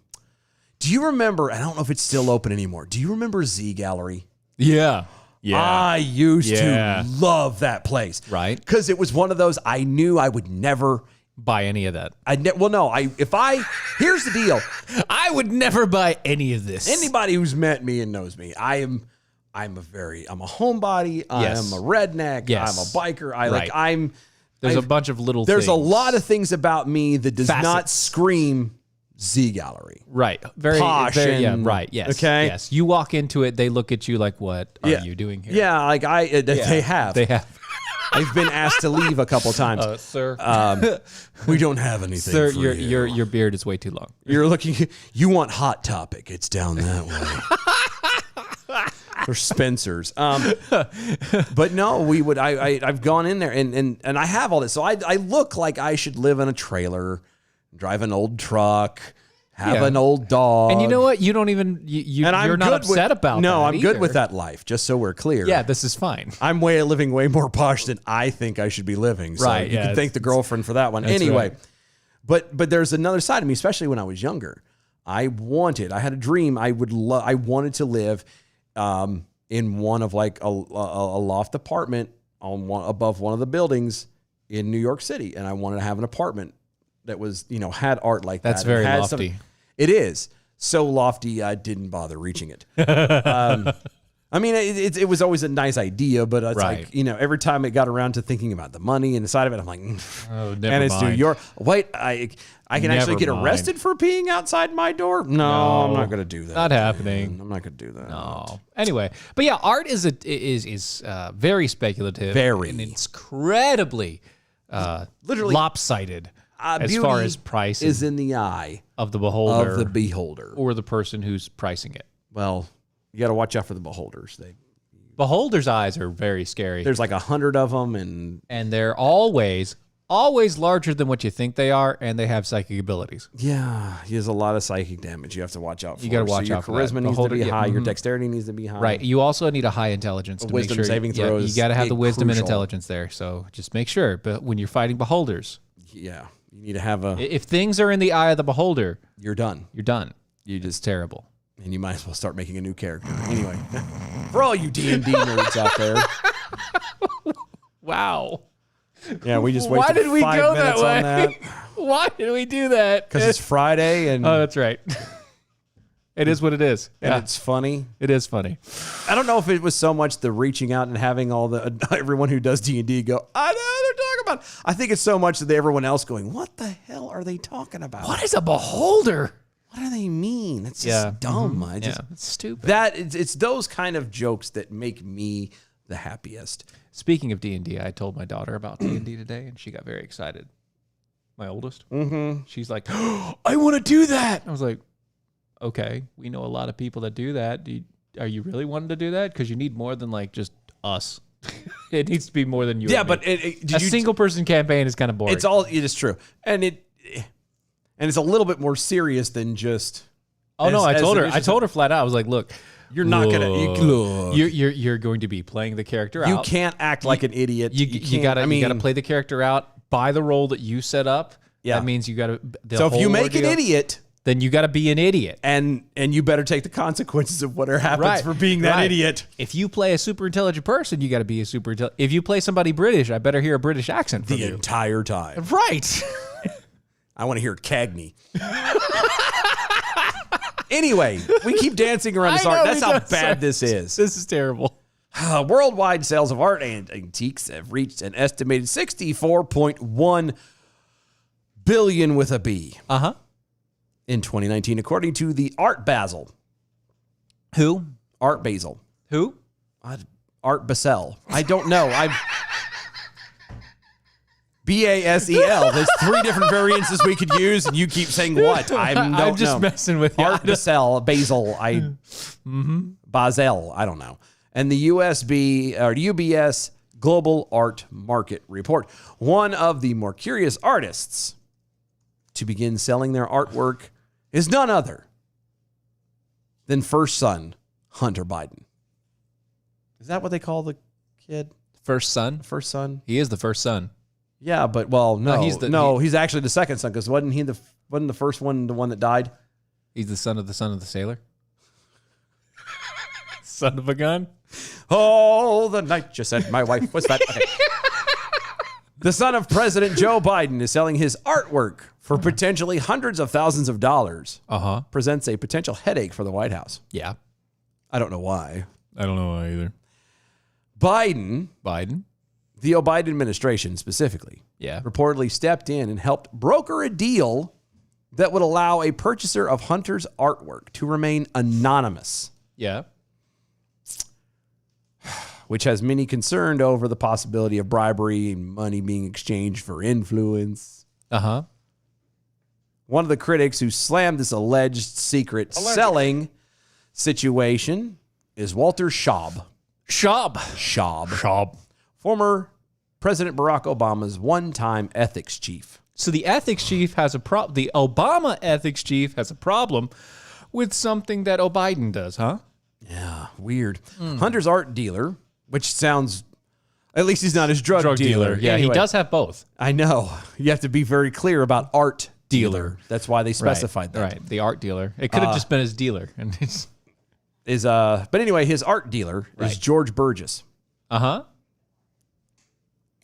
Do you remember? I don't know if it's still open anymore. Do you remember Z Gallery? Yeah. I used Yeah. to love that place. Right. Because it was one of those I knew I would never. Buy any of that. Here's the deal. I would never buy any of this. Anybody who's met me and knows me, I'm a homebody. Yes. I'm a redneck. Yes. I'm a biker. Right. There's a bunch of little There's things. a lot of things about me that does not Facets. scream Z Gallery. Right. Very, Posh very yeah, and- right. Yes. okay? Yes. You walk into it, they look at you like, what are Yeah. you doing here? Yeah, like they have. They have. I've been asked to leave a couple times. Sir. We don't have anything Sir, for your beard is way too long. You're looking. You want Hot Topic? It's down that way. For Spencer's. But no, we would. I've gone in there and I have all this. So I look like I should live in a trailer, drive an old truck, have Yeah. an old dog. And you know what? You don't even And I'm you're not good upset with, about No, that. I'm good either. with that life. Just so we're clear. Yeah, this is fine. I'm living way more posh than I think I should be living. So Right, you yeah, can thank the girlfriend for that one. that's Anyway, right. but there's another side of me, especially when I was younger. I had a dream. I wanted to live in one of like a loft apartment above one of the buildings in New York City, and I wanted to have an apartment that was had art like That's that. very It had lofty. It is so lofty. I didn't bother reaching it. I mean, it was always a nice idea, but it's Right. like, every time it got around to thinking about the money and the side of it, I'm like, Oh, never and it's New mind. York. Wait, I can actually Never get mind. arrested for peeing outside my door? No, I'm not going to do that. Not happening. I'm not going to do that. No. Anyway, but yeah, art is very speculative. Very. and it's incredibly Literally, lopsided as beauty far as pricing is in the eye of the beholder of the beholder. or the person who's pricing it. Well, you got to watch out for the beholders. Beholder's eyes are very scary. There's like 100 of them, and They're always larger than what you think they are, and they have psychic abilities. yeah, he has a lot of psychic damage. You have to watch out for. You gotta watch your out for that. charisma needs Beholder- to be yeah, high. Your mhm. dexterity needs to be high. Right. You also need a high intelligence to wisdom make sure. saving yeah, throws you got to have the wisdom and crucial. intelligence there. So just make sure. But when you're fighting beholders, Yeah, you need to have if things are in the eye of the beholder, You're done. you're done. It's terrible. And you might as well start making a new character. Anyway, for all you D&D nerds out there. Wow. Yeah, we just Why wasted did we 5 go that minutes way? on that. Why did we do that? Because it's Friday and, Oh, that's right. It is what it is. and Yeah, it's funny. it is funny. I don't know if it was so much the reaching out and having all the everyone who does D&D go, I know what they're talking about. I think it's so much that everyone else going, what the hell are they talking about? What is a beholder? What do they mean? It's just Yeah. dumb. I just Yeah, it's stupid. it's those kind of jokes that make me the happiest. Speaking of D&D, I told my daughter about D&D today, and she got very excited. My oldest. Mm-hmm. She's like, I want to do that. I was like, okay, we know a lot of people that do that. Are you really wanting to do that? Because you need more than like just us. It needs to be more than you. Yeah, and me. but a single person campaign is kind of boring. it is true, and it's a little bit more serious than just. Oh no, I as told an her. I issue. told her flat out. I was like, look, You're not gonna. look, you're going to be playing the character You out. can't act like an idiot. You can't- gotta I mean, you gotta play the character out by the role that you set up. Yeah. That means you gotta. So if you make an idiot, then you gotta be an idiot. and you better take the consequences of whatever happens for being that right. idiot. If you play a super intelligent person, you got to be a super intelligent. If you play somebody British, I better hear a British accent from The you. entire time. Right. I want to hear Cagney. Anyway, we keep dancing around this I know art. That's we how don't. bad this is. This is terrible. Worldwide sales of art and antiques have reached an estimated 64.1 billion with a B Uh-huh. in 2019, according to the Art Basel. Who? Art Basel. Who? Art Basel. I don't know. BASEL. There's 3 different variances we could use, and you keep saying what? I'm just know. messing with you. Art Basel. Basel. I don't know. And the UBS Global Art Market Report. One of the more curious artists to begin selling their artwork is none other than first son Hunter Biden. Is that what they call the kid? First son. First son? He is the first son. Yeah, but no, he's he's actually the second son because wasn't the first one the one that died? He's the son of the sailor. Son of a gun. Oh, the night you said my wife was fat. Okay. The son of President Joe Biden is selling his artwork for potentially hundreds of thousands of dollars. Uh-huh. Presents a potential headache for the White House. Yeah. I don't know why. I don't know either. Biden, the Biden administration specifically, Yeah. reportedly stepped in and helped broker a deal that would allow a purchaser of Hunter's artwork to remain anonymous, Yeah. which has many concerned over the possibility of bribery and money being exchanged for influence. Uh-huh. One of the critics who slammed this alleged secret selling situation is Walter Schaub. Schaub. Former President Barack Obama's one-time ethics chief. So the ethics chief has a problem. The Obama ethics chief has a problem with something that O'Biden does, huh? Yeah, weird. Hunter's art dealer, which sounds, at least he's not his drug dealer. Yeah, Anyway, he does have both. I know. You have to be very clear about art dealer. That's why they specified that. Right, the art dealer. It could have just been his dealer. And it's, But anyway, his art dealer is George Burgess. uh-huh.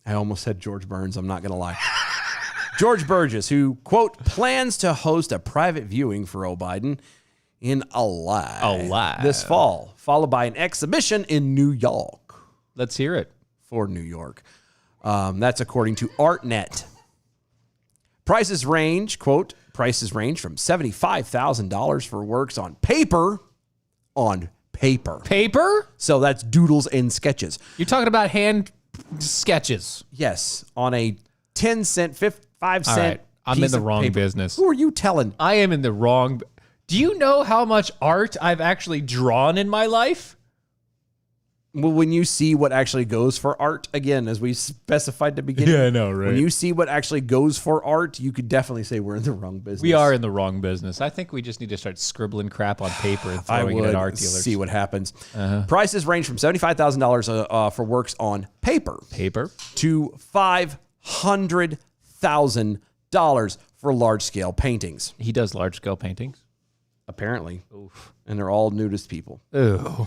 I almost said George Burns. I'm not going to lie. George Burgess, who, quote, plans to host a private viewing for O'Biden in Alive this fall, followed by an exhibition in New York. Let's hear it. For New York. That's according to ArtNet. Prices range from $75,000 for works on paper. Paper? So that's doodles and sketches. You're talking about hand sketches. Yes, on a 10-cent, 5 cent. All right, I'm in the wrong business. Who are you telling? I am in the wrong. Do you know how much art I've actually drawn in my life? Well, when you see what actually goes for art, again, as we specified at the beginning. Yeah, I know, right? When you see what actually goes for art, you could definitely say we're in the wrong business. We are in the wrong business. I think we just need to start scribbling crap on paper and I throwing it would at art dealers. see what happens. Prices range from $75,000 for works on paper to $500,000 for large-scale paintings. He does large scale paintings. apparently. And they're all nudist people. Ooh.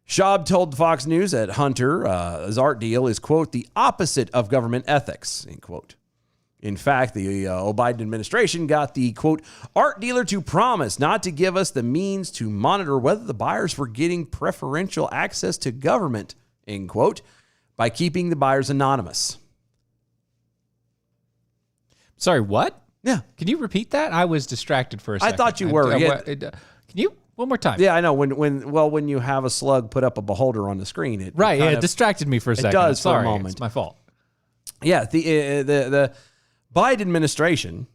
Schaub told Fox News that Hunter's art deal is, quote, the opposite of government ethics, end quote. In fact, the Biden administration got the, quote, art dealer to promise not to give us the means to monitor whether the buyers were getting preferential access to government, end quote, by keeping the buyers anonymous. Sorry, what? Yeah. Can you repeat that? I was distracted for a I second. thought you were. Yeah. Can you? One more time. Yeah, I know. When you have a slug put up a beholder on the screen, it Right. kind It of- distracted me for a second. does for a Sorry, moment. It's my fault. Yeah, the Biden administration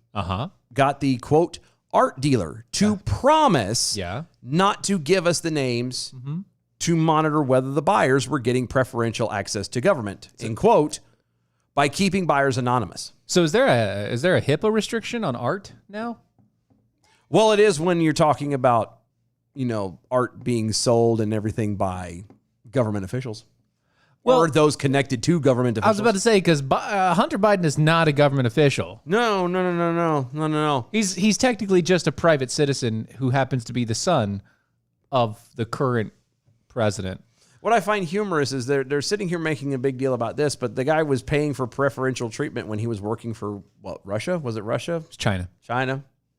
got the, quote, art dealer to promise not to give us the names to monitor whether the buyers were getting preferential access to government, end quote, by keeping buyers anonymous. So is there a HIPAA restriction on art now? Well, it is when you're talking about, art being sold and everything by government officials. Well, or those connected to government officials. I was about to say, because Hunter Biden is not a government official. No. He's technically just a private citizen who happens to be the son of the current president. What I find humorous is they're sitting here making a big deal about this, but the guy was paying for preferential treatment when he was working for, what, Russia? Was it Russia? It's China.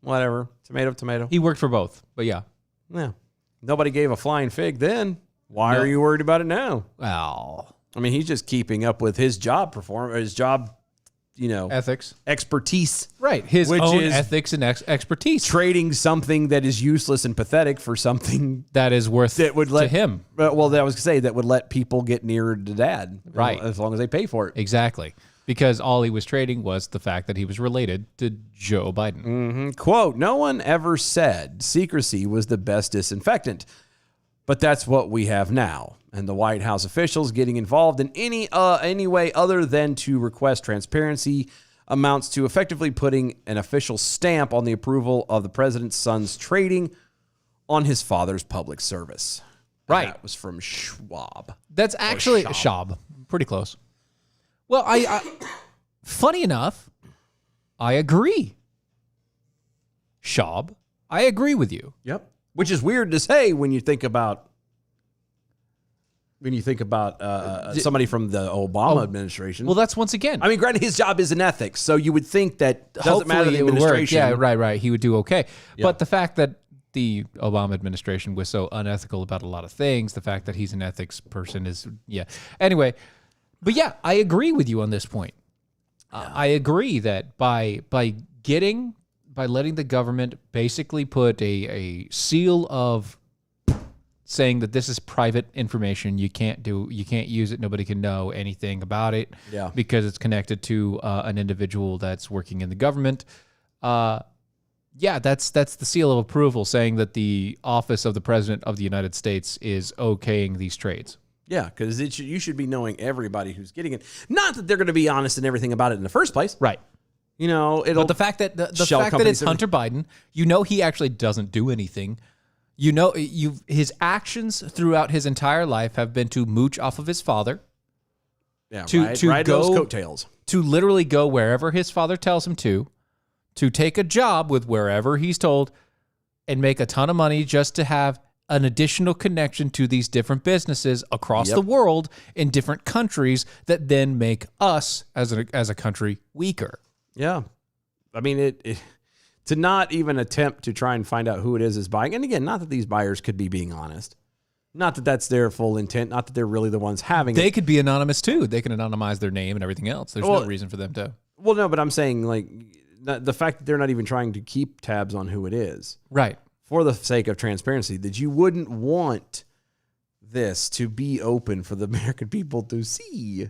Whatever. Tomato. He worked for both, but yeah. Yeah. Nobody gave a flying fig then. Why are you worried about it now? Well, I mean, he's just keeping up with his job ethics. expertise. Right. His Which own is ethics and expertise. Trading something that is useless and pathetic for something that is worth that would let to him. Well, I was going to say that would let people get nearer to dad. Right. As long as they pay for it. Exactly. Because all he was trading was the fact that he was related to Joe Biden. Mm-hmm. Quote, no one ever said secrecy was the best disinfectant, but that's what we have now. And the White House officials getting involved in any way other than to request transparency amounts to effectively putting an official stamp on the approval of the president's son's trading on his father's public service. Right. That was from Schwab. That's actually Schaub. Pretty close. Well, I funny enough, I agree. Schaub, I agree with you. Yep. Which is weird to say when you think about somebody from the Obama administration. Well, that's once again. I mean, granted, his job is in ethics, so you would think that doesn't matter hopefully the it would work. administration. Yeah, right. He would do okay. Yeah. But the fact that the Obama administration was so unethical about a lot of things, the fact that he's an ethics person is, yeah. Anyway, but yeah, I agree with you on this point. I agree that by letting the government basically put a seal of saying that this is private information, you can't use it, nobody can know anything about it, because it's connected to an individual that's working in the government. That's the seal of approval, saying that the office of the president of the United States is okaying these trades. Yeah, because you should be knowing everybody who's getting it. Not that they're going to be honest and everything about it in the first place. Right. But the fact that the fact that it's Hunter Biden, he actually doesn't do anything. His actions throughout his entire life have been to mooch off of his father. Yeah, to ride go those coattails. To literally go wherever his father tells him to take a job with wherever he's told, and make a ton of money just to have an additional connection to these different businesses across the world in different countries that then make us as a country weaker. Yeah. I mean, to not even attempt to try and find out who it is buying. And again, not that these buyers could be being honest. Not that that's their full intent. Not that they're really the ones having it. They could be anonymous too. They can anonymize their name and everything else. There's no reason for them to. Well, no, but I'm saying the fact that they're not even trying to keep tabs on who it is. Right. For the sake of transparency, that you wouldn't want this to be open for the American people to see.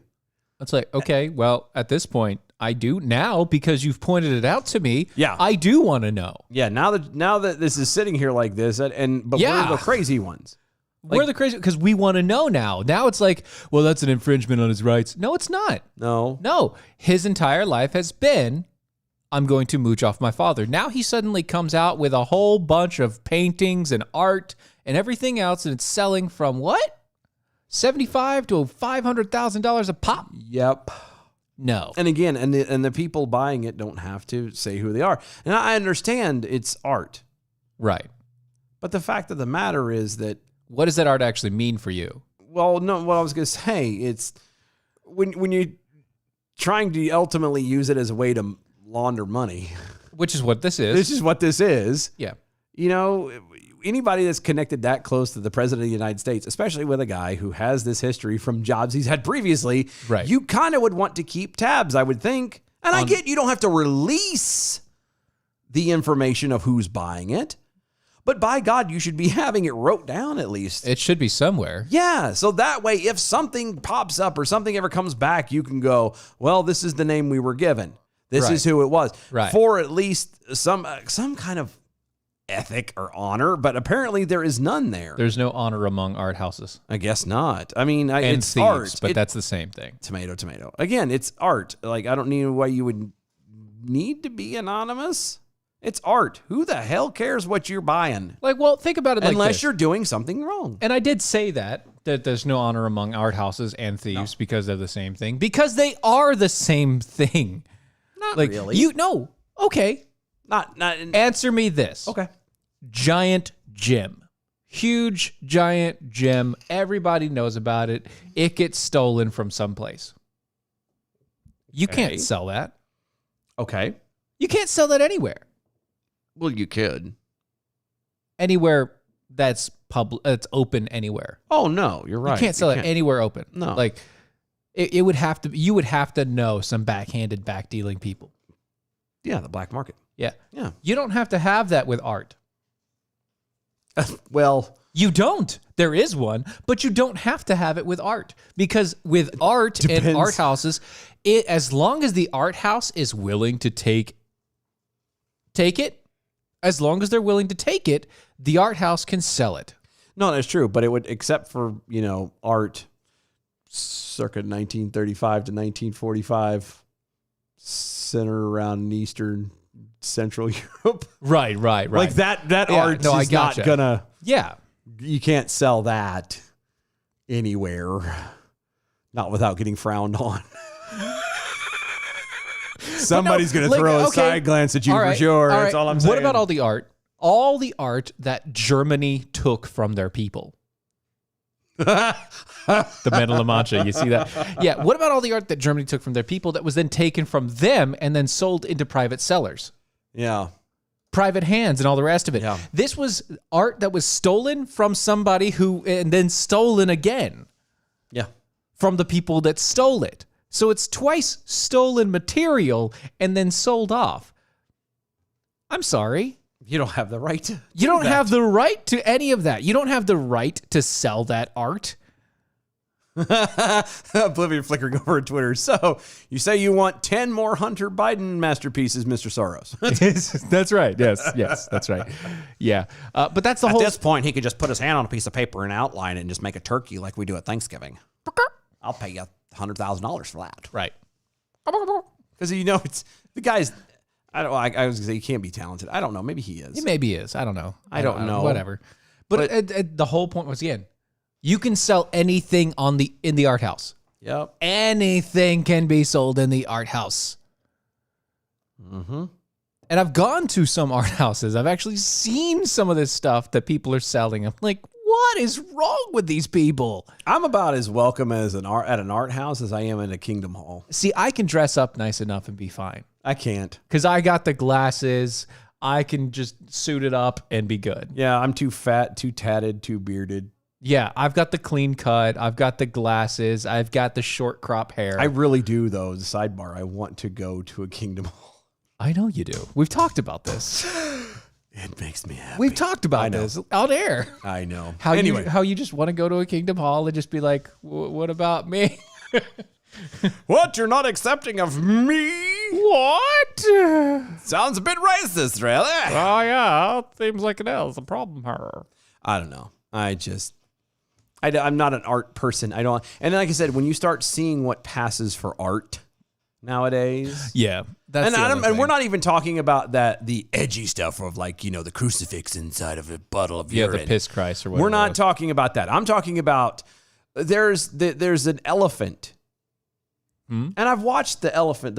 It's like, okay, well, at this point, I do now because you've pointed it out to me. Yeah. I do want to know. Yeah, now that this is sitting here like this, but we're the crazy ones. We're the crazy because we want to know now. Now it's like, well, that's an infringement on his rights. No, it's not. No. His entire life has been, I'm going to mooch off my father. Now he suddenly comes out with a whole bunch of paintings and art and everything else, and it's selling from what? $75,000 to $500,000 a pop. Yep. No. And again, and the people buying it don't have to say who they are. And I understand it's art. Right. But the fact of the matter is that, What does that art actually mean for you? well, no, what I was going to say, it's when you're trying to ultimately use it as a way to launder money. Which is what this is. This is what this is. Yeah. You know, anybody that's connected that close to the president of the United States, especially with a guy who has this history from jobs he's had previously, Right. you kind of would want to keep tabs, I would think. And I get you don't have to release the information of who's buying it, but by God, you should be having it wrote down at least. It should be somewhere. Yeah, so that way, if something pops up or something ever comes back, you can go, well, this is the name we were given. This Right. is who it was. Right. For at least some kind of ethic or honor, but apparently there is none there. There's no honor among art houses. I guess not. I mean, And it's thieves, art. but that's the same thing. tomato. Again, it's art. Like, I don't know why you would need to be anonymous. It's art. Who the hell cares what you're buying? Like, well, think about it like Unless this. you're doing something wrong. And I did say that there's no honor among art houses and thieves because they're the same thing. Because they are the same thing. Not Like really. you no. Okay. Not Answer me this. okay. Giant gym. Huge giant gym. Everybody knows about it. It gets stolen from someplace. You Okay. can't sell that. Okay. You can't sell that anywhere. Well, you could. Anywhere that's public, it's open anywhere. Oh no, you're right. You can't sell it anywhere open. No. Like it would have to. You would have to know some backhanded, back dealing people. Yeah, the black market. Yeah. Yeah. You don't have to have that with art. Well, You don't. There is one, but you don't have to have it with art because with art and Depends. art houses, as long as the art house is willing to take it, as long as they're willing to take it, the art house can sell it. no, that's true. But it would, except for art, circa 1935 to 1945, center around Eastern Central Europe. Right. Like that Yeah, art no, I is not gotcha. gonna. Yeah. You can't sell that anywhere, not without getting frowned on. Somebody's going to like, throw a okay. side glance at you All for right, sure. all That's right. all I'm saying. What about all the art? All the art that Germany took from their people. The Men of La Mancha, you see that? Yeah. What about all the art that Germany took from their people that was then taken from them and then sold into private sellers? Yeah. Private hands and all the rest of it. Yeah. This was art that was stolen from somebody who, and then stolen again Yeah. from the people that stole it. So it's twice stolen material and then sold off. I'm sorry. You don't have the right to. You don't have the right to any of that. You don't have the right to sell that art. Oblivion flickering over Twitter. So you say you want 10 more Hunter Biden masterpieces, Mr. Soros. That's right. Yes, that's right. Yeah. But that's the At whole. this point, he could just put his hand on a piece of paper and outline it and just make a turkey like we do at Thanksgiving. I'll pay you $100,000 for that. Right. Because it's the guy's. I was gonna say he can't be talented. I don't know. Maybe he is. He maybe is. I don't know. I don't know. Whatever. But the whole point was, again, you can sell anything in the art house. Yep. Anything can be sold in the art house. Mm-hmm. And I've gone to some art houses. I've actually seen some of this stuff that people are selling. I'm like, what is wrong with these people? I'm about as welcome as at an art house as I am at a Kingdom Hall. See, I can dress up nice enough and be fine I can't. because I got the glasses. I can just suit it up and be good. Yeah, I'm too fat, too tatted, too bearded. Yeah, I've got the clean cut. I've got the glasses. I've got the short crop hair. I really do, though. The sidebar. I want to go to a Kingdom Hall. I know you do. We've talked about this. It makes me happy. We've talked about know. this on air. I know. How Anyway. you just want to go to a Kingdom Hall and just be like, what about me? What? You're not accepting of me? What? Sounds a bit racist, really. Oh yeah, seems like it is a problem here. I don't know. I'm not an art person. I don't. And like I said, when you start seeing what passes for art nowadays, Yeah, that's and we're not even talking about the edgy stuff of the crucifix inside of a bottle of urine. the piss Christ or whatever. We're not talking about that. I'm talking about there's an elephant. And I've watched the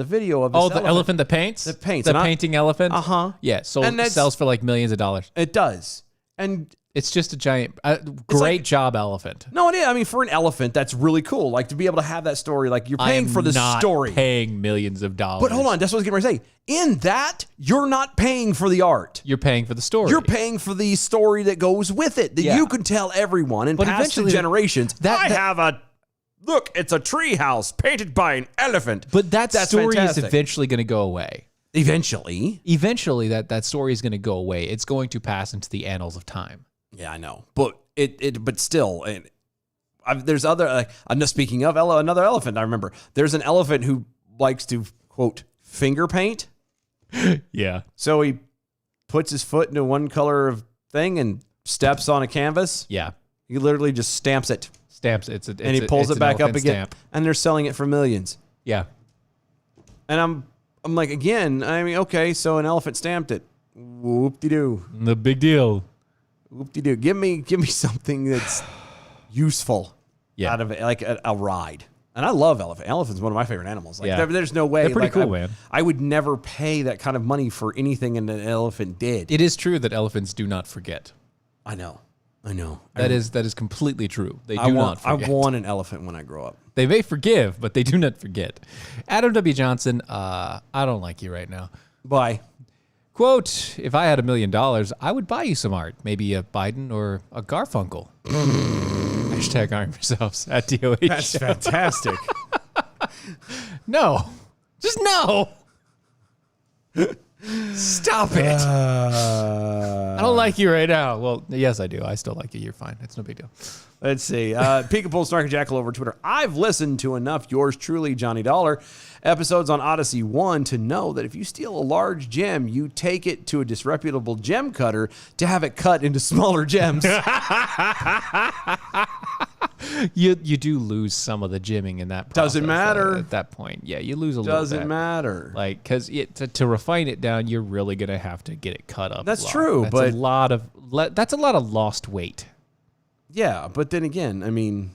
video of this the elephant that paints. That paints. The And painting elephant. Uh-huh. Yeah, And that's- sells for like millions of dollars. It does. And It's just a giant, great job, elephant. no, it is. I mean, for an elephant, that's really cool. Like to be able to have that story. Like you're I paying am for the not story. paying millions of dollars. But hold on, that's what I was getting ready to say. In that, you're not paying for the art. You're paying for the story. You're paying for the story that goes with it that Yeah. you can tell everyone and But pass to eventually generations. that- I that- have a look. It's a tree house painted by an elephant. But that That's story fantastic. is eventually going to go away. Eventually, That story is going to go away. It's going to pass into the annals of time. yeah, I know, but but still, there's other. I'm just speaking of another elephant. I remember there's an elephant who likes to quote finger paint. Yeah. So he puts his foot into one color of thing and steps on a canvas. Yeah. He literally just stamps it, Stamps. and he pulls it back up again, and they're selling it for millions. Yeah. And I'm like, again, I mean, okay, so an elephant stamped it. Whoop-de-doo. The big deal. Whoop-de-doo. Give me something that's useful Yeah. out of it, like a ride. And I love elephant. Elephant's one of my favorite animals. Like, Yeah. there's no way. They're pretty like, cool, man. I would never pay that kind of money for anything an elephant did. It is true that elephants do not forget. I know. That is completely true. They do I not want, forget. I want an elephant when I grow up. They may forgive, but they do not forget. Adam W. Johnson, I don't like you right now. Bye. Quote, if I had $1 million, I would buy you some art. Maybe a Biden or a Garfunkel. Hashtag arm yourselves at DOH. That's fantastic. No. Just no. Stop it. I don't like you right now. Well, yes, I do. I still like you. You're fine. It's no big deal. Let's see. Peekapoo Snarky Jackal over Twitter. I've listened to enough yours truly, Johnny Dollar, episodes on Odyssey 1 to know that if you steal a large gem, you take it to a disreputable gem cutter to have it cut into smaller gems. You do lose some of the gymming in that process. Doesn't matter. At that point. Yeah, you lose a little bit. Doesn't matter. Like, because to refine it down, you're really going to have to get it cut up. That's a lot. true, That's but- that's a lot of lost weight. Yeah, but then again, I mean,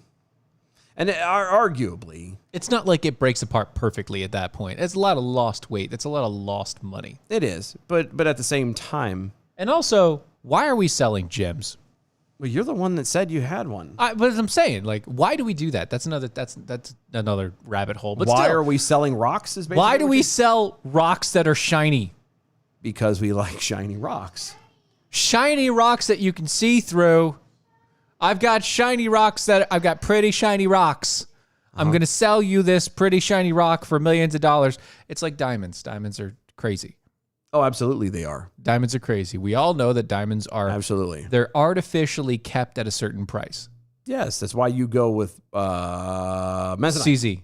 and arguably, It's not like it breaks apart perfectly at that point. It's a lot of lost weight. That's a lot of lost money. it is. But at the same time, And also, why are we selling gems? well, you're the one that said you had one. But as I'm saying, like, why do we do that? That's another rabbit hole. But Why still, are we selling rocks? Is basically why do what we you're- sell rocks that are shiny? Because we like shiny rocks. Shiny rocks that you can see through. I've got pretty shiny rocks. I'm going to sell you this pretty shiny rock for millions of dollars. It's like diamonds. Diamonds are crazy. Oh, absolutely, they are. Diamonds are crazy. We all know that diamonds are Absolutely. they're artificially kept at a certain price. Yes, that's why you go with mezzanite. CZ.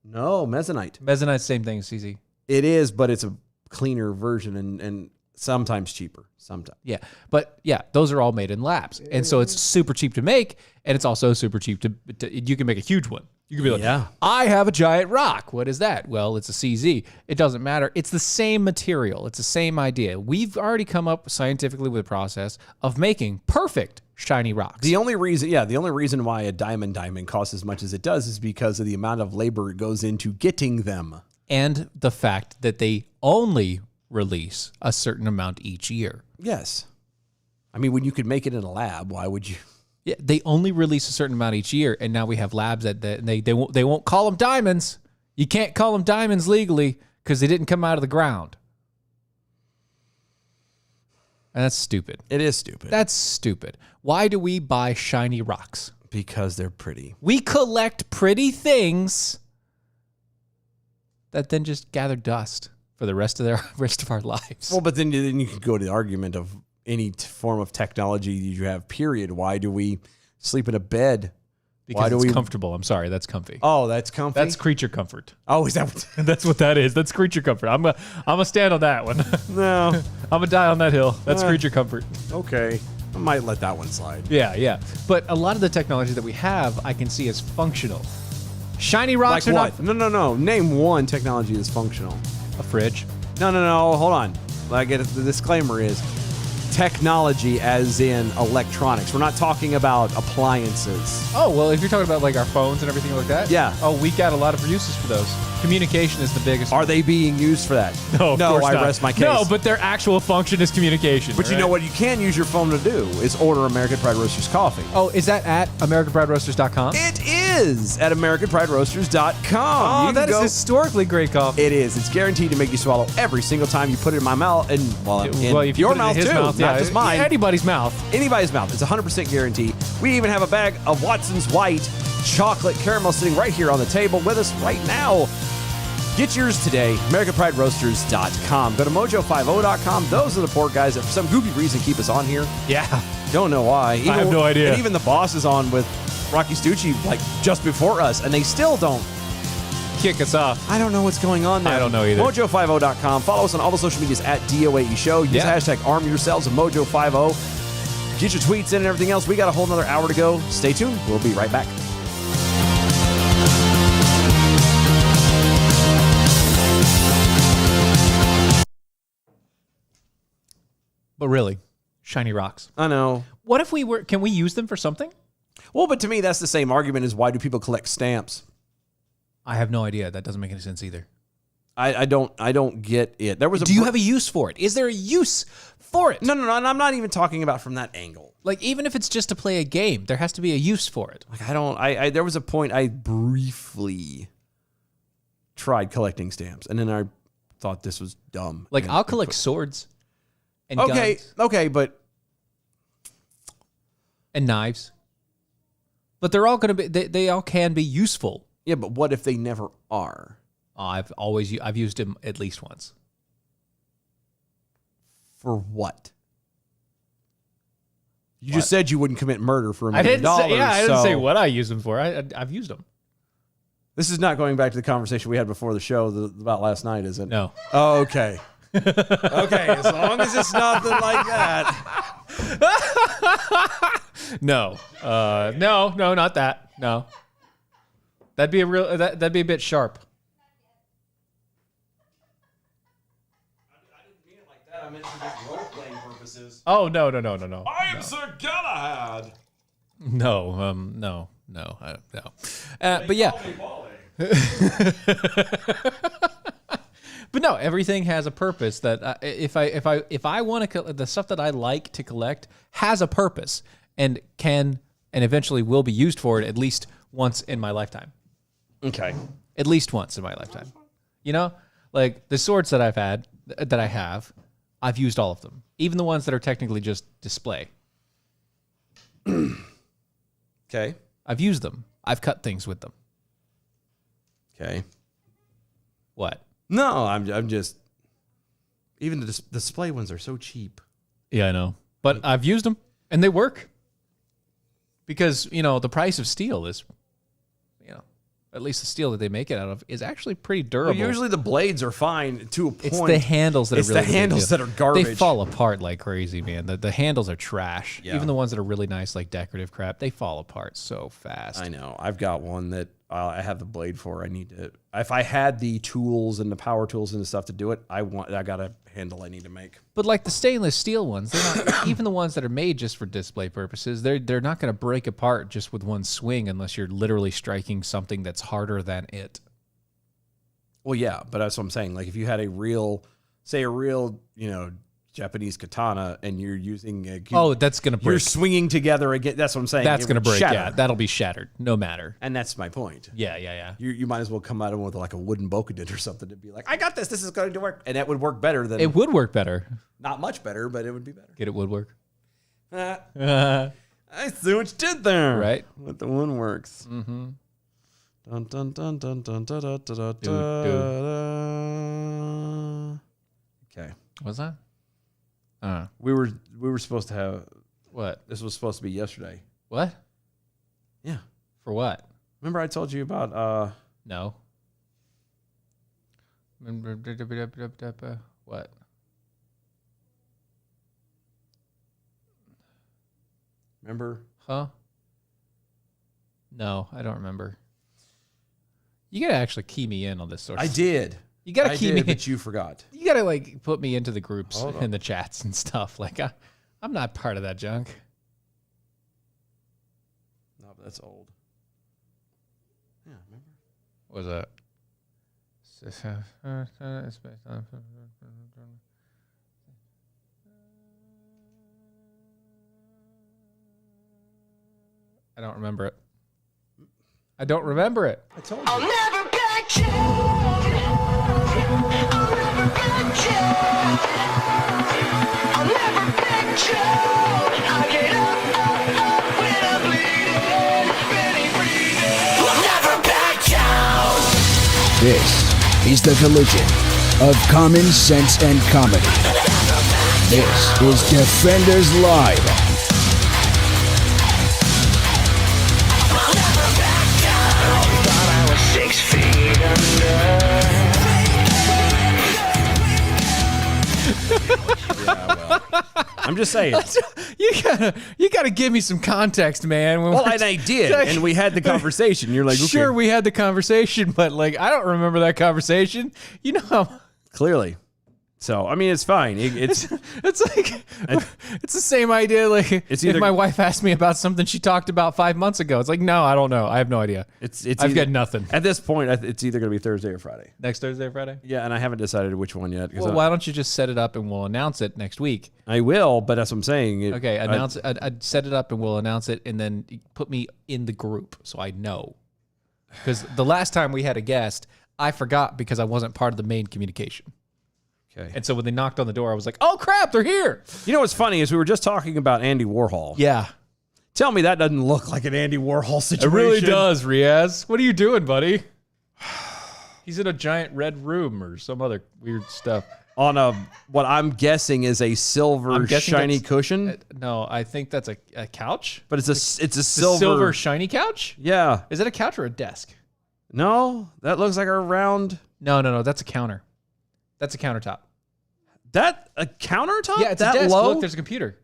No, mezzanite. Mezzanite, same thing as CZ. It is, but it's a cleaner version and sometimes cheaper. Sometimes. Yeah. But yeah, those are all made in labs. And so it's super cheap to make, and it's also super cheap to you can make a huge one. You can be like, Yeah. I have a giant rock. What is that? Well, it's a CZ. It doesn't matter. It's the same material. It's the same idea. We've already come up scientifically with a process of making perfect shiny rocks. The only reason why a diamond costs as much as it does is because of the amount of labor it goes into getting them. And the fact that they only release a certain amount each year. Yes. I mean, when you could make it in a lab, why would you? Yeah, they only release a certain amount each year, and now we have labs that they won't call them diamonds. You can't call them diamonds legally because they didn't come out of the ground, and that's stupid. It is stupid. That's stupid. Why do we buy shiny rocks? Because they're pretty. We collect pretty things that then just gather dust for the rest of our lives. Well, but then you could go to the argument of any form of technology you have, period. Why do we sleep in a bed? because why do it's we? comfortable. I'm sorry, that's comfy. Oh, that's comfy. That's creature comfort. oh, is that what? That's what that is. That's creature comfort. I'm gonna stand on that one. No. I'm gonna die on that hill. That's creature comfort. Okay. I might let that one slide. Yeah, yeah. But a lot of the technology that we have, I can see as functional. Shiny rocks Like are what? No. Name one technology that's functional. not a fridge. No. Hold on. Like the disclaimer is, technology as in electronics. We're not talking about appliances. Oh, well, if you're talking about like our phones and everything like that. Yeah. Oh, we got a lot of uses for those. Communication is the biggest. Are they being used for that? No, of course I not. rest my case. No, but their actual function is communication. But you know what you can use your phone to do is order American Pride Roasters coffee. Oh, is that at AmericanPrideRoasters.com? It is at AmericanPrideRoasters.com. Oh, that is historically great coffee. It is. It's guaranteed to make you swallow every single time you put it in my mouth. And If you your put it in mouth his too, mouth, not just mine. Anybody's mouth. Anybody's mouth. It's 100% guarantee. We even have a bag of Watson's White chocolate caramel sitting right here on the table with us right now. Get yours today, AmericanPrideRoasters.com. Go to Mojo50.com. Those are the poor guys that for some goofy reason keep us on here. Yeah. Don't know why. I have no idea. And even the boss is on with Rocky Stucci like just before us, and they still don't. Kick us off. I don't know what's going on there. I don't know either. Mojo50.com. Follow us on all the social medias at DOAE Show. Use Yeah. hashtag arm yourselves of Mojo50. Get your tweets in and everything else. We got a whole nother hour to go. Stay tuned. We'll be right back. But really, shiny rocks. I know. What if we were? Can we use them for something? Well, but to me, that's the same argument as why do people collect stamps? I have no idea. That doesn't make any sense either. I don't get it. There was a Do you have a use for it? Is there a use for it? No, and I'm not even talking about from that angle. Like, even if it's just to play a game, there has to be a use for it. Like I there was a point I briefly tried collecting stamps, and then I thought this was dumb. Like, And- I'll collect swords and Okay, guns okay, but and knives. But they're all going to be, they all can be useful. yeah, but what if they never are? I've used them at least once. For what? You just said you wouldn't commit murder for $1 I million. didn't say, yeah, I didn't so say what I use them for. I've used them. This is not going back to the conversation we had before the show about last night, is it? No. Oh, okay. Okay, as long as it's nothing like that. No. No, not that. No. That'd be that'd be a bit sharp. I didn't mean it like that. I meant for just role-playing purposes. Oh, no. I am Sir Galahad. No, no. But yeah. But no, everything has a purpose. That if I want to, the stuff that I like to collect has a purpose and can and eventually will be used for it at least once in my lifetime. Okay. At least once in my lifetime. You know, like the swords that I have, I've used all of them, even the ones that are technically just display. Okay. I've used them. I've cut things with them. Okay. What? No, I'm just. Even the display ones are so cheap. Yeah, I know. But I've used them and they work. Because, the price of steel is, at least the steel that they make it out of is actually pretty durable. Well, usually the blades are fine to a point. It's the handles that It's are really the handles big deal. that are garbage. They fall apart like crazy, man. The handles are trash. Yeah. Even the ones that are really nice, like decorative crap, they fall apart so fast. I know. I've got one that I have the blade for. I need to. If I had the tools and the power tools and the stuff to do it, I got a handle I need to make. But like the stainless steel ones, they're not even the ones that are made just for display purposes. They're not going to break apart just with one swing unless you're literally striking something that's harder than it. Well, yeah, but that's what I'm saying. Like if you had a real Japanese katana and you're using That's going to break. You're swinging together again. That's what I'm saying. That's It going to would break. shatter. Yeah, that'll be shattered no matter. And that's my point. Yeah. You might as well come at him with like a wooden Bokudin or something to be like, I got this. This is going to work. And that would work better than. It would work better. Not much better, but it would be better. Get it, woodwork. I see what you did there. Right. But the one works. Mm-hmm. Dun, dun, dun, dun, dun, dun, dun, dun, dun, Do. dun. Okay. What's that? We were supposed to have. What? This was supposed to be yesterday. What? Yeah. For what? Remember I told you about No. What? remember? Huh? No, I don't remember. You gotta actually key me in on this sort of I did. You gotta I key did, me. but you forgot. You gotta like put me into the groups Hold on. and the chats and stuff. Like, I'm not part of that junk. No, but that's old. Yeah, remember? What was that? I don't remember it. I don't remember it. I told I'll you. never back down. I'll never back down. I'll never back down. I get up when I'm bleeding, ready breathing. I'll never back down. This is the collision of common sense and comedy. This is Defenders Live. I was 6 feet I'm just saying. You gotta give me some context, man. When Well, we're- and I did, and we had the conversation. You're like, okay, Sure, we had the conversation, but like I don't remember that conversation. You know how clearly. So, I mean, it's fine. It's it's like it's the same idea. Like It's if either- my wife asked me about something she talked about 5 months ago, it's like no, I don't know. I have no idea. it's. I've got nothing. At this point, it's either going to be Thursday or Friday. Next Thursday or Friday. Yeah, and I haven't decided which one yet. 'Cause Well, why don't you just set it up and we'll announce it next week? I will, but that's what I'm saying. Okay, announce it. I'd set it up and we'll announce it, and then put me in the group so I know. Because the last time we had a guest, I forgot because I wasn't part of the main communication. Okay. And so when they knocked on the door, I was like, "Oh crap, they're here!" You know what's funny is we were just talking about Andy Warhol. Yeah, Tell me that doesn't look like an Andy Warhol it situation. really does, Riaz. What are you doing, buddy? He's in a giant red room or some other weird stuff. On a what I'm guessing is a silver I'm guessing shiny that's- cushion, No, I think that's a couch. but it's a The silver. silver shiny couch. Yeah. Is it a couch or a desk? No, that looks like a round. No. That's a counter. That's a countertop. That a countertop? Yeah, it's that a desk. low. Look, there's a computer.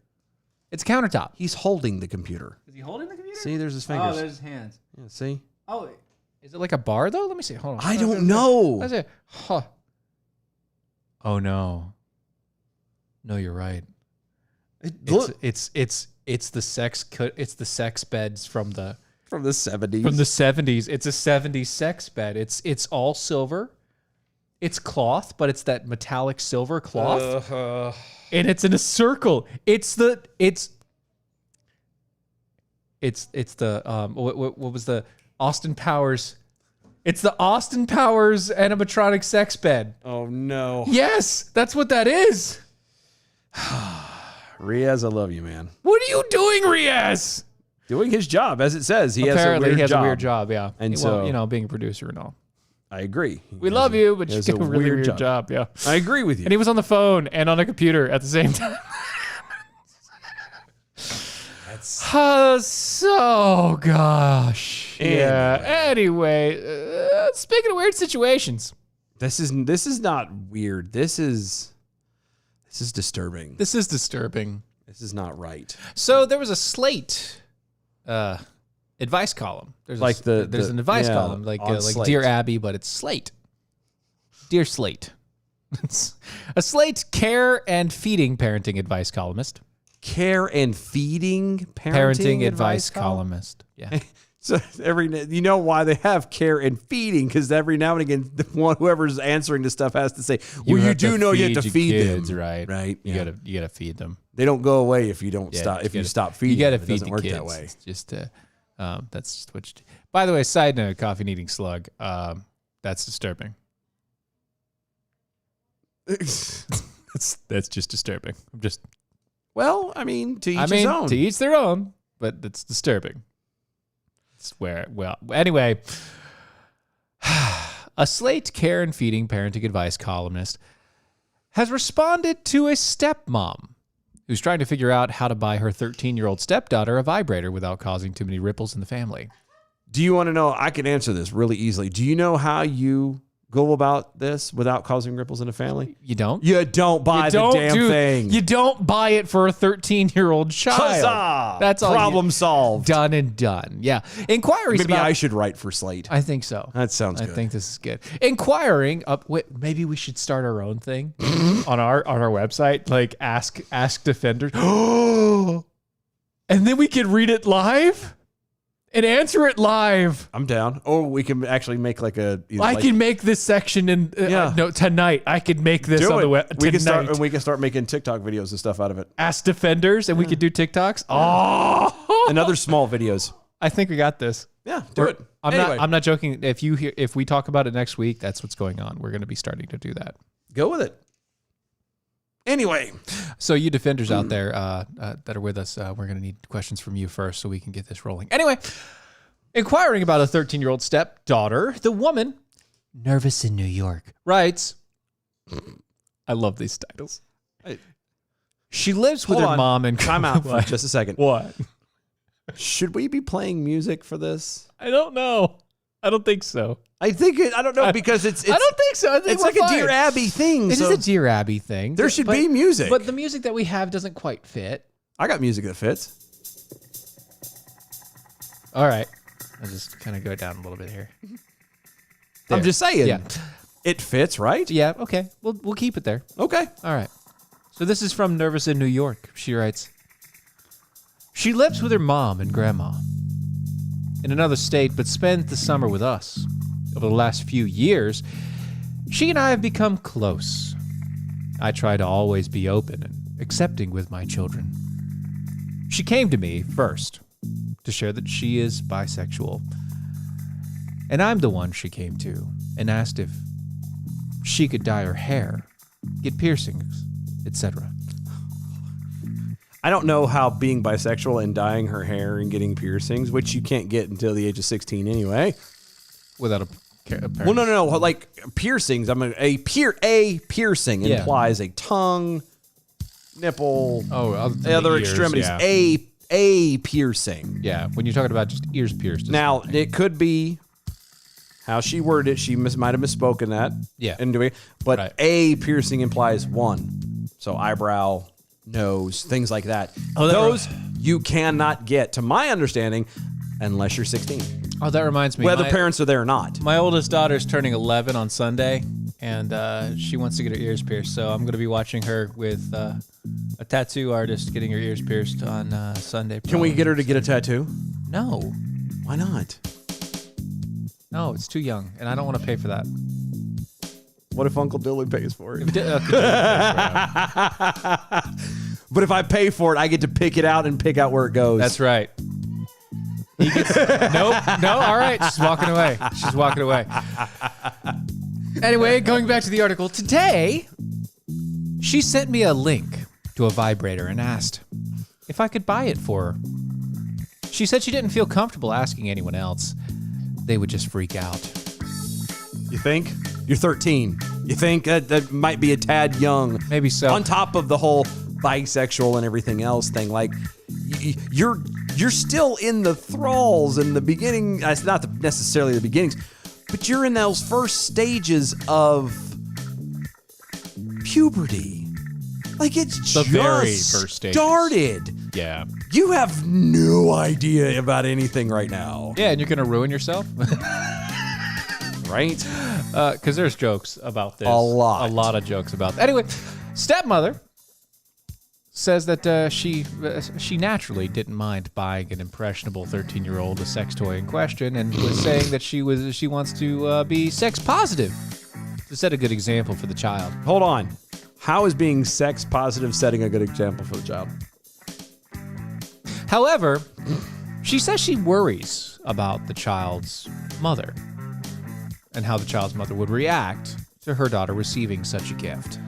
It's a countertop. He's holding the computer. Is he holding the computer? See, there's his fingers. his hands. Yeah, see, Oh, is it like a bar though? Let me see. Hold on. I don't know. That's it. Huh. Oh no. No, you're right. Look It's the sex beds from the from the 70s. 70s. It's a 70s sex bed. It's all silver. It's cloth, but it's that metallic silver cloth. And it's in a circle. It's the what was the Austin Powers? It's the Austin Powers animatronic sex bed. Oh no, Yes, that's what that is. Riaz, I love you, man. What are you doing, Riaz? Doing his job as it says. He Apparently, has he has a a weird weird job. Yeah, And well, so- you know, being a producer and all. I agree. We love you, but you has do a a really weird weird job. Yeah. I agree with you. And he was on the phone and on a computer at the same time. So gosh. Yeah. Anyway, speaking of weird situations, This is not weird. This is disturbing. this is disturbing. This is not right. So there was a Slate advice column. There's Like there's an advice yeah, column like on Slate. Dear Abby, but it's Slate. Dear Slate. It's a Slate care and feeding parenting advice columnist. Care and feeding Parenting advice columnist. Yeah. So you know why they have care and feeding, because every now and again whoever's answering this stuff has to say, well, you have do to know you have to your feed kids, them, right? Right? You Yeah. gotta feed them. They don't go away if you don't Yeah, stop. If you gotta- stop feeding, you gotta them. It feed doesn't the work kids. that way. It's just that's just what you do. By the way, side note, coffee needing slug. That's disturbing. That's just disturbing. I'm just. Well, I mean, to each his own. to each their own, but it's disturbing. It's where, well, anyway, a Slate care and feeding parenting advice columnist has responded to a stepmom who's trying to figure out how to buy her 13-year-old stepdaughter a vibrator without causing too many ripples in the family. Do you want to know? I can answer this really easily. Do you know how you go about this without causing ripples in a family? You don't? You don't buy You don't the damn do- thing. You don't buy it for a 13-year-old child. Huzzah! That's all. Problem solved. Done and done. Yeah. Inquiries Maybe about... I should write for Slate. I think so. That sounds I good. think this is good. Inquiring up. Wait, maybe we should start our own thing on our website, like ask defenders, and then we can read it live and answer it live. I'm down. Or we can actually make like a. I can make this section in no tonight. I could make this do on it. the web We can tonight. start, and we can start making TikTok videos and stuff out of it. Ask defenders, and we could do TikToks. Oh, And other small videos. I think we got this. Yeah, do it. I'm not joking. If we talk about it next week, that's what's going on. We're going to be starting to do that. Go with it. Anyway, So you defenders out there that are with us, we're going to need questions from you first so we can get this rolling. Anyway, inquiring about a 13-year-old stepdaughter, the woman, nervous in New York, writes, I love these titles. She lives with hold her on. mom and... Time out for What? just a second. What? Should we be playing music for this? I don't know. I don't think so. I think I don't know because it's I don't think so. I think it's we're like a fine. Dear Abby thing. It is so a Dear Abby thing. there should be music. But the music that we have doesn't quite fit. I got music that fits. All right. I'll just kind of go down a little bit here. I'm There. just saying. Yeah. It fits, right? Yeah, okay. We'll keep it there. Okay. All right. So this is from Nervous in New York. She writes, she lives with her mom and grandma in another state, but spends the summer with us. Over the last few years, she and I have become close. I try to always be open and accepting with my children. She came to me first to share that she is bisexual. And I'm the one she came to and asked if she could dye her hair, get piercings, etc. I don't know how being bisexual and dyeing her hair and getting piercings, which you can't get until the age of 16 anyway. Without a Well, no. Like piercings. A piercing Yeah. implies a tongue, nipple, other than other the ears, extremities. Yeah. A piercing. Yeah, when you're talking about just ears pierced. Now it could be how she worded it. She might have misspoken that. Yeah. In doing, but Right. a piercing implies one. So eyebrow, nose, things like that. Oh, Those you cannot get, to my understanding, unless you're 16. Oh, that reminds me. Whether my, parents are there or not. my oldest daughter's turning 11 on Sunday, and she wants to get her ears pierced. So I'm going to be watching her with a tattoo artist getting her ears pierced on Sunday. Can we probably. get her to get a tattoo? No. Why not? No, it's too young, and I don't want to pay for that. What if Uncle Dilly pays for it? But But if I pay for it, I get to pick it out and pick out where it goes. That's right. He gets, nope. No, all right. She's walking away. She's walking away. Anyway, going back to the article. Today, she sent me a link to a vibrator and asked if I could buy it for her. She said she didn't feel comfortable asking anyone else. They would just freak out. You think? You're 13. You think that might be a tad young? Maybe so. On top of the whole bisexual and everything else thing, like you're still in the thralls in the beginning. It's not necessarily the beginnings, but you're in those first stages of puberty. Like it's The just very first stages. started. Yeah. You have no idea about anything right now, Yeah, and you're going to ruin yourself? right? Because there's jokes about this. A lot. A lot of jokes about that. Anyway, stepmother says that she naturally didn't mind buying an impressionable 13-year-old a sex toy in question, and was saying that she wants to be sex positive to set a good example for the child. Hold on. How is being sex positive setting a good example for the child? However, she says she worries about the child's mother and how the child's mother would react to her daughter receiving such a gift.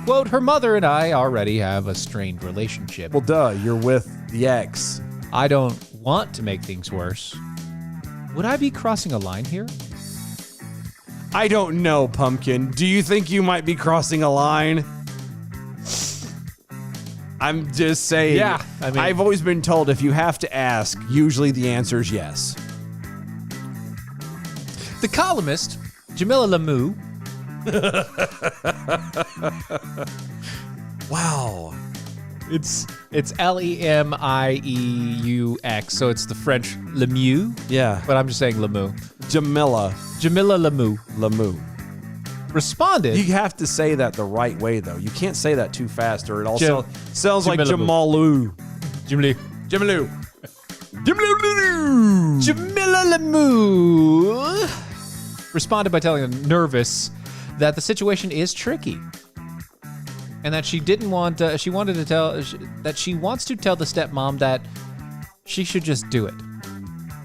Quote, her mother and I already have a strained relationship. Well, duh, you're with the ex. I don't want to make things worse. Would I be crossing a line here? I don't know, Pumpkin. Do you think you might be crossing a line? I'm just saying. Yeah, I mean- I've always been told if you have to ask, usually the answer is yes. The columnist, Jamila Lemieux. Wow. It's Lemieux, so it's the French Lemieux, Yeah. but I'm just saying Lemieux. Jamila Jamila Lemieux Lemieux. responded. You have to say that the right way, though. You can't say that too fast, or it also sounds like Jamilu. Jamalu. Jamila Jamalu. Jamila Lemieux responded by telling them, nervous, that the situation is tricky. And that she didn't want, she wanted to tell, that she wants to tell the stepmom that she should just do it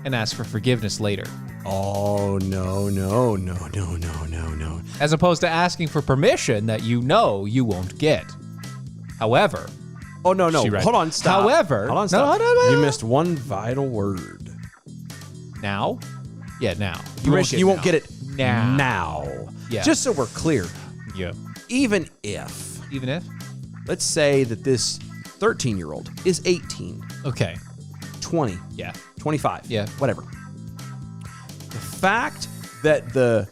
and ask for forgiveness later. Oh, no. As opposed to asking for permission that you know you won't get. However, Oh, no. She writes, Hold on, stop. however- Hold on, No, stop. no. You missed one vital word. now, now. You won't get it now. now. Yeah. Just so we're clear, Yeah. even if, Even if? let's say that this 13-year-old is 18, Okay. 20, Yeah. 25, Yeah. whatever. The fact that the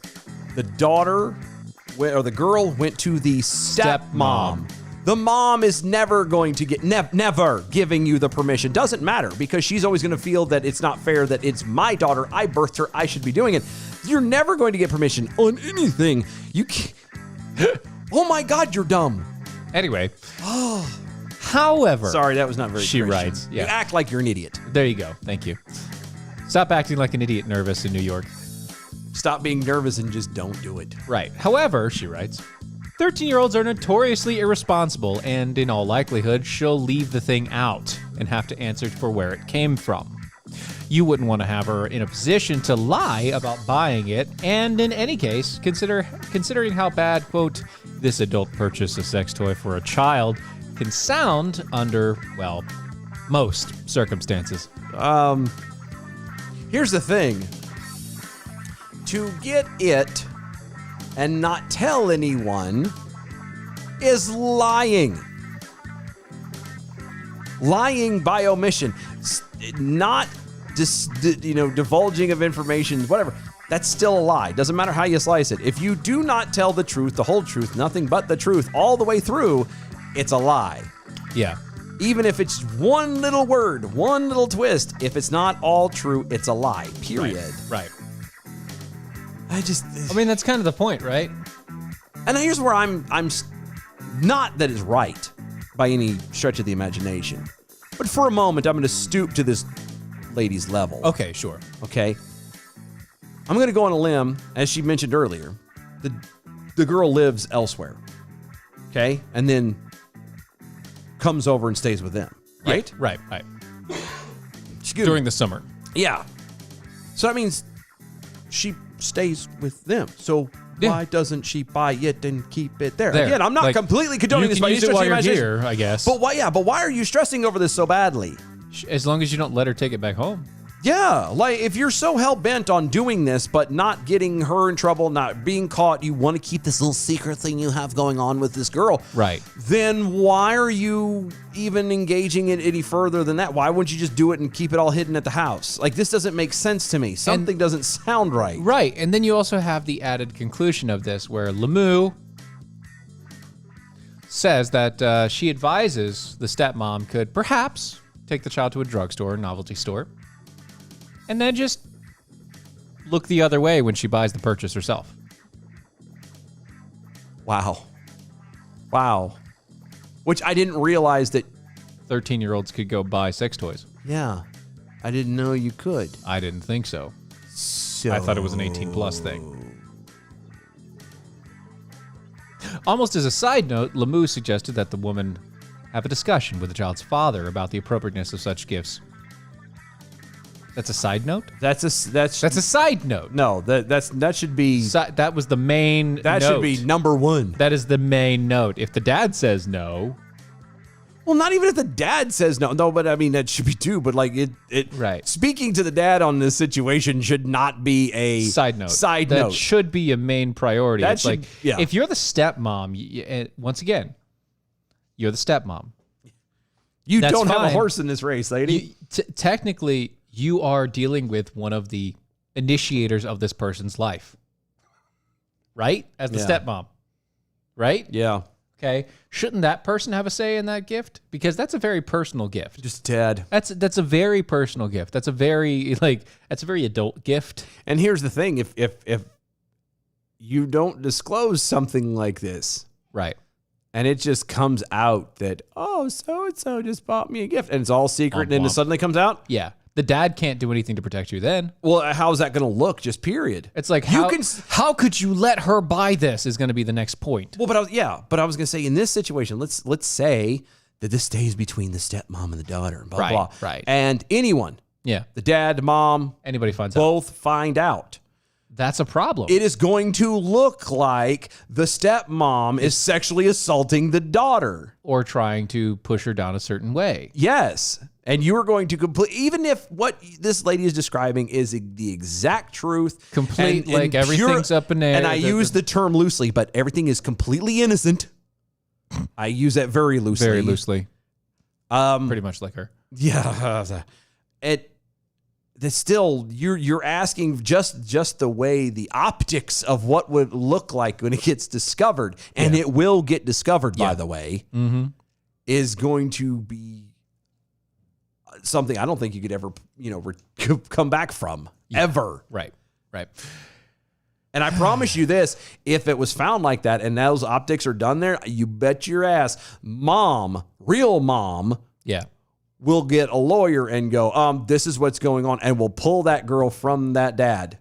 daughter or the girl went to the stepmom. The mom is never going to get, never giving you the permission. Doesn't matter, because she's always going to feel that it's not fair, that it's my daughter, I birthed her, I should be doing it. You're never going to get permission on anything. You can't. Oh my God, you're dumb. Anyway. However. Sorry, that was not very She Christian. writes, yeah. You act like you're an idiot. There you go. Thank you. Stop acting like an idiot nervous in New York. Stop being nervous and just don't do it. Right. However, she writes, 13-year-olds are notoriously irresponsible, and in all likelihood, she'll leave the thing out and have to answer for where it came from. You wouldn't want to have her in a position to lie about buying it, and in any case, considering how bad, quote, this adult purchase a sex toy for a child can sound under, well, most circumstances. Here's the thing. To get it and not tell anyone is lying. Lying by omission. Not just, divulging of information, whatever. That's still a lie. Doesn't matter how you slice it. If you do not tell the truth, the whole truth, nothing but the truth all the way through, it's a lie. Yeah. Even if it's one little word, one little twist, if it's not all true, it's a lie. Period. Right. I mean, that's kind of the point, right? And here's where I'm not that it's right by any stretch of the imagination, but for a moment I'm going to stoop to this lady's level. Okay, sure. Okay. I'm going to go on a limb, as she mentioned earlier. The girl lives elsewhere. Okay, and then comes over and stays with them. Right. Yeah, right. Excuse me. During the summer. Yeah. So that means she stays with them. So Yeah. why doesn't she buy it and keep it there? There. Again, I'm not Like, completely condoning you this can by use any it stretch while of the you're imagination. here, I guess. But why are you stressing over this so badly? As long as you don't let her take it back home. Yeah, like if you're so hell bent on doing this, but not getting her in trouble, not being caught, you want to keep this little secret thing you have going on with this girl. Right. Then why are you even engaging it any further than that? Why wouldn't you just do it and keep it all hidden at the house? Like, this doesn't make sense to me. Something doesn't sound right. Right. And then you also have the added conclusion of this where Lemieux says that she advises the stepmom could perhaps take the child to a drugstore or novelty store and then just look the other way when she buys the purchase herself. Wow. Which I didn't realize that. 13-year-olds could go buy sex toys. Yeah. I didn't know you could. I didn't think so. So I thought it was an 18-plus thing. Almost as a side note, Lemieux suggested that the woman have a discussion with the child's father about the appropriateness of such gifts. That's a side note? That's a side note. No, that should be That was the main that note. should be number one. That is the main note. If the dad says no, Well, not even if the dad says no. No, but I mean that should be two. But like it Right. Speaking to the dad on this situation should not be a side note. Side that note. should be a main priority. That It's should- like yeah. if you're the stepmom, once again, you're the stepmom. You That's don't have a fine. horse in this race, lady. Technically, you are dealing with one of the initiators of this person's life. Right? As the Yeah. stepmom. Right? Yeah. Okay. Shouldn't that person have a say in that gift? Because that's a very personal gift. Just dad. That's a very personal gift. That's a very adult gift. And here's the thing: if you don't disclose something like this, Right. and it just comes out that so and so just bought me a gift, and it's all secret, and then it Womp. suddenly comes out. Yeah. The dad can't do anything to protect you then. Well, how's that going to look? Just period. It's like, You how, can- how could you let her buy this is going to be the next point. Well, but I was going to say in this situation, let's say that this stays between the stepmom and the daughter, and blah Right, blah. right. And anyone, Yeah. the dad, the mom, Anybody finds out. both find out. That's a problem. It is going to look like the stepmom is sexually assaulting the daughter. Or trying to push her down a certain way. Yes. And you are going to even if what this lady is describing is the exact truth. Complete, like, everything's up in there. And I use the term loosely, but everything is completely innocent. I use that very loosely. Very loosely. Pretty much like her. Yeah. That's still you're asking just the way the optics of what would look like when it gets discovered, and it will get discovered, by the way, is going to be something I don't think you could ever come back from ever. Right. Right. And I promise you this: if it was found like that and those optics are done there, you bet your ass, real mom, Yeah. will get a lawyer and go, this is what's going on, and we'll pull that girl from that dad.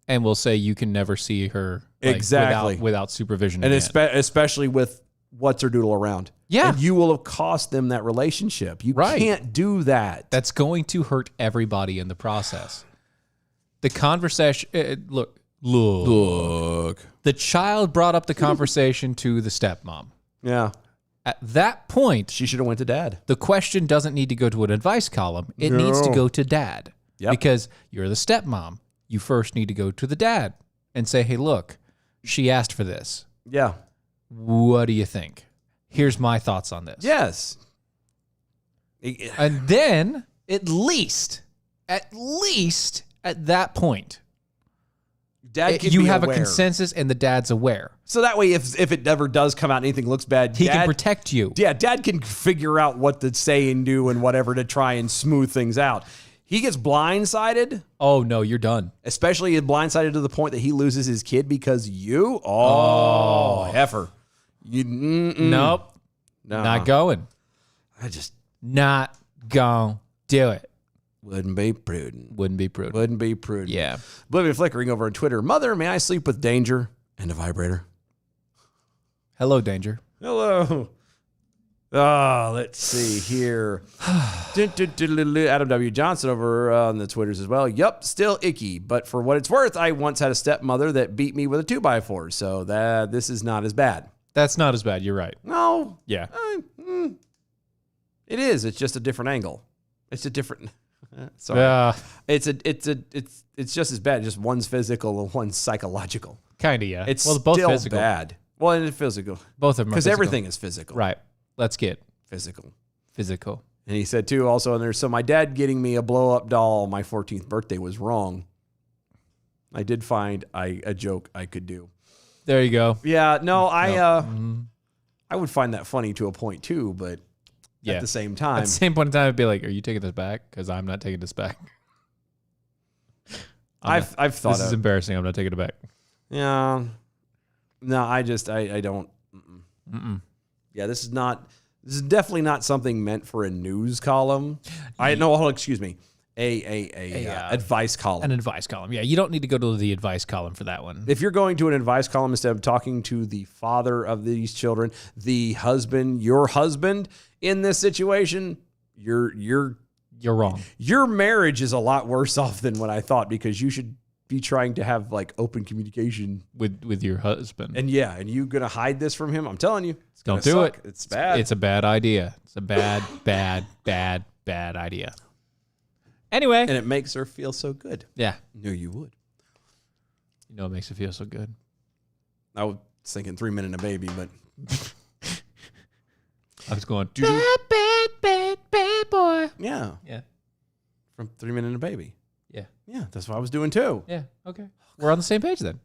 And we'll say you can never see her Exactly. without supervision. And again. especially with what's her doodle around. Yeah. And you will have cost them that relationship. You Right. can't do that. That's going to hurt everybody in the process. The conversation, look. The child brought up the conversation to the stepmom. Yeah. At that point, She should have went to dad. the question doesn't need to go to an advice column. It needs to go to dad. Yep. Because you're the stepmom. You first need to go to the dad and say, hey, look, she asked for this. Yeah. What do you think? Here's my thoughts on this. Yes. And then, at least at that point, Dad can you be have aware. a consensus and the dad's aware. So that way, if it ever does come out and anything looks bad, He dad, can protect you. Yeah, dad can figure out what to say and do and whatever to try and smooth things out. He gets blindsided, Oh, no, you're done. especially blindsided to the point that he loses his kid because you. Oh, heifer. You, Nope. no, Not going. I just Not going to do it. wouldn't be prudent. Wouldn't be prudent. Wouldn't be prudent. Yeah. Oblivion Flickering over on Twitter. Mother, may I sleep with danger? And a vibrator. Hello, Danger. Hello. Let's see here. Adam W. Johnson over on the Twitters as well. Yup, still icky. But for what it's worth, I once had a stepmother that beat me with a 2x4. So this is not as bad. That's not as bad. You're right. No, Yeah. it is. It's just a different angle. It's a different. Sorry. It's just as bad. Just one's physical and one's psychological. Kind of, yeah. It's both still physical. bad. Well, and it's physical. Both of them are Because physical. everything is physical. Right. Let's get Physical. physical. And he said, too, also in there, so my dad getting me a blow-up doll on my 14th birthday was wrong. I did find a joke I could do. There you go. Yeah, no, I would find that funny to a point, too, but Yeah. at the same At time, the same point in time, I'd be like, are you taking this back? Because I'm not taking this back. I've thought This is of, embarrassing. I'm not taking it back. yeah, no, I don't. Yeah, this is definitely not something meant for a news column. Excuse me, a advice column. An advice column. Yeah, you don't need to go to the advice column for that one. If you're going to an advice column instead of talking to the father of these children, the husband, your husband in this situation, you're wrong. your marriage is a lot worse off than what I thought, because you should be trying to have like open communication With your husband. and you gonna hide this from him? I'm telling you, it's gonna Don't do suck. it. It's bad. It's a bad idea. It's a bad, bad idea. Anyway. and it makes her feel so good. Yeah. Knew you would. You know, it makes it feel so good. I was thinking 3 Men and a Baby, but I was going, bad bad boy. yeah, Yeah. from 3 Men and a Baby. Yeah. Yeah, that's what I was doing too. Yeah. Okay. We're on the same page then.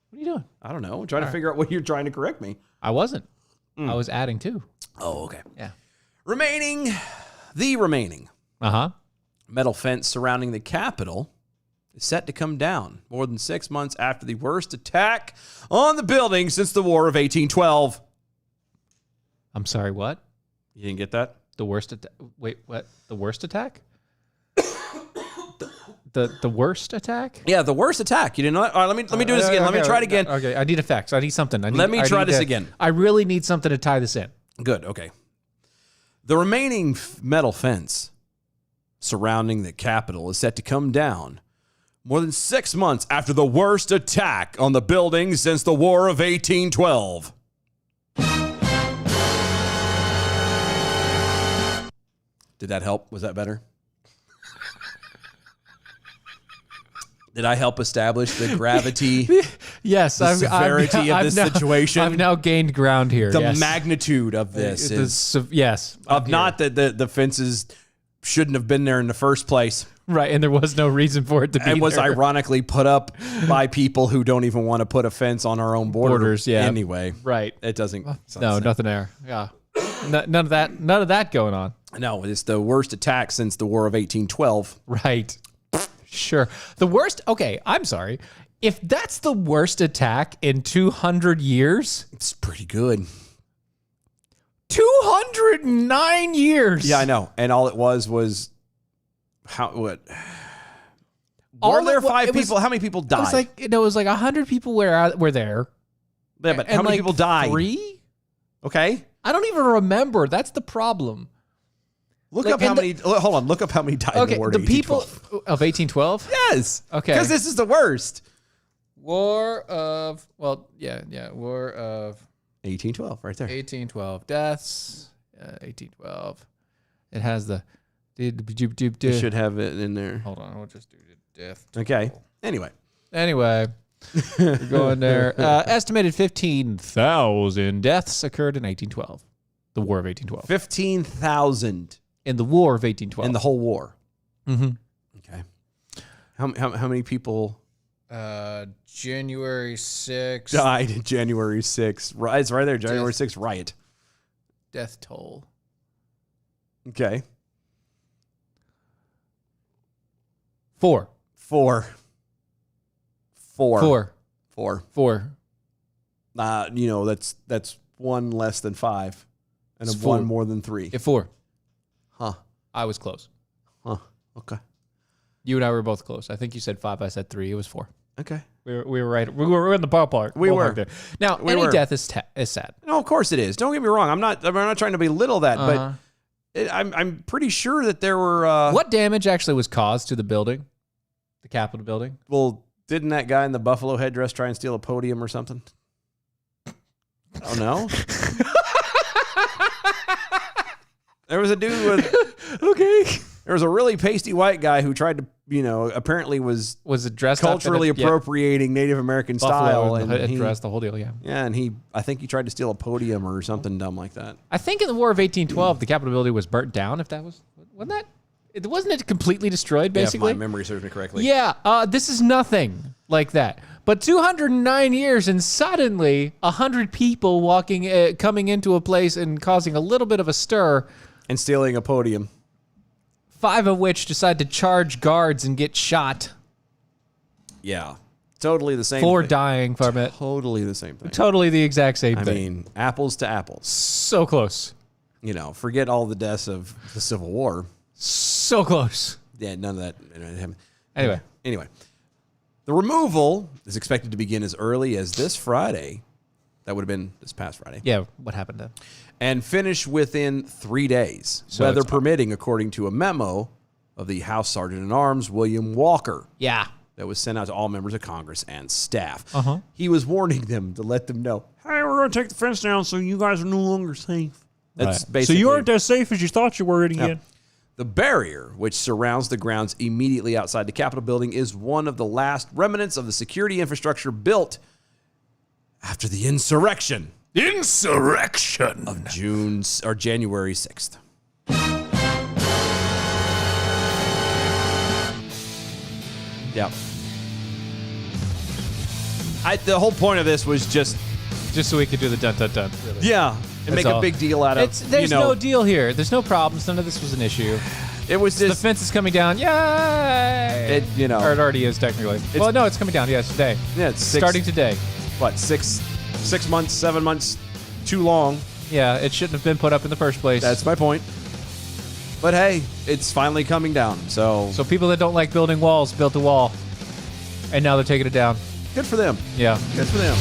What are you doing? I don't know. I'm trying to figure out what you're trying to correct me. I wasn't. I was adding 2. Oh, okay. Yeah. The remaining Uh-huh. metal fence surrounding the Capitol is set to come down more than 6 months after the worst attack on the building since the War of 1812. I'm sorry, what? You didn't get that? The worst attack? Wait, what? The worst attack? the worst attack? Yeah, the worst attack. You didn't know that? All right, let me do this again. Let me try it again. Okay, I need effects. I need something. Let me try this again. I really need something to tie this in. Good, okay. The remaining metal fence surrounding the Capitol is set to come down more than 6 months after the worst attack on the building since the War of 1812. Did that help? Was that better? Did I help establish the gravity, Yes, the severity of this situation? I've now gained ground here. the yes. magnitude of this Yes. of not that the fences shouldn't have been there in the first place Right, and there was no reason for it to be and was there. ironically put up by people who don't even want to put a fence on our own Borders, yeah. Anyway, Right. it doesn't. No, nothing there. Yeah. None of that going on. No, it's the worst attack since the War of 1812. Right. Sure. The worst. Okay, I'm sorry. If that's the worst attack in 200 years, It's pretty good. 209 years. Yeah, I know. And all it was how what? All Were there it wa- 5 it was- people? How many people It died? was like it was like 100 people were there. Yeah, but and how many like people died? 3? Okay. I don't even remember. That's the problem. Look Like, up how and the- many. Hold on. Look up how many died in Okay, the War of the people 1812. of 1812. Yes. Okay. Because this is the worst. War of War of 1812, right there. 1812 deaths. 1812. It has the. You should have it in there. Hold on, we'll just do the death. Okay. Anyway. Anyway, we're going there. Estimated 15,000 deaths occurred in 1812. The War of 1812. 15,000 In the War of 1812. in the whole war. Mm-hmm. Okay. How many people January 6th. died in January 6th? Right, it's right there. January 6th riot. Death toll. Okay. 4. 4. 4. That's one less than 5, and It's a 4. one more than 3. 4. Huh. I was close. Huh. Okay. You and I were both close. I think you said 5. I said 3. It was 4. Okay. We were right. We were in the ballpark. We were. There. Now, We any were. death is sad. No, of course it is. Don't get me wrong. I'm not trying to belittle that, Uh-huh. but I'm pretty sure that there were. What damage actually was caused to the building? The Capitol building? Well, didn't that guy in the buffalo headdress try and steal a podium or something? Oh no. There was a dude with. Okay. There was a really pasty white guy who tried to, apparently was Was it dressed up in culturally a- yeah, appropriating Native American style, buffalo and and he, dress, the whole deal, yeah. yeah, and I think he tried to steal a podium or something dumb like that. I think in the War of 1812, the Capitol building was burnt down. If that wasn't that, wasn't it completely destroyed? Basically, Yeah, if my memory serves me correctly. Yeah, this is nothing like that. But 209 years and suddenly 100 people coming into a place and causing a little bit of a stir, And stealing a podium. 5 of which decide to charge guards and get shot. Yeah, totally the same. 4 thing. dying from it. Totally the same thing. Totally the exact same I thing. mean, apples to apples. So close. Forget all the deaths of the Civil War. So close. Yeah, none of that. Anyway. The removal is expected to begin as early as this Friday. That would have been this past Friday. Yeah, what happened then? And finish within 3 days, So weather it's- permitting, according to a memo of the House Sergeant-at-Arms, William Walker, Yeah. that was sent out to all members of Congress and staff. Uh-huh. He was warning them to let them know, hey, we're going to take the fence down so you guys are no longer safe. That's basically... as safe as you thought you were again. The barrier, which surrounds the grounds immediately outside the Capitol building, is one of the last remnants of the security infrastructure built after the insurrection of January 6th. Yeah. The whole point of this was just so we could do the dun dun dun. Really. and make all. a big deal out of. There's no deal here. There's no problems. None of this was an issue. It was The just fence is coming down. Yay! Or it already is technically. Well, no, it's coming down. Yes, today. Yeah, it's starting today. What 6 months, 7 months, too long. Yeah, it shouldn't have been put up in the first place. That's my point. But hey, it's finally coming down. So people that don't like building walls built a wall, and now they're taking it down. good for them. Yeah. Good for them.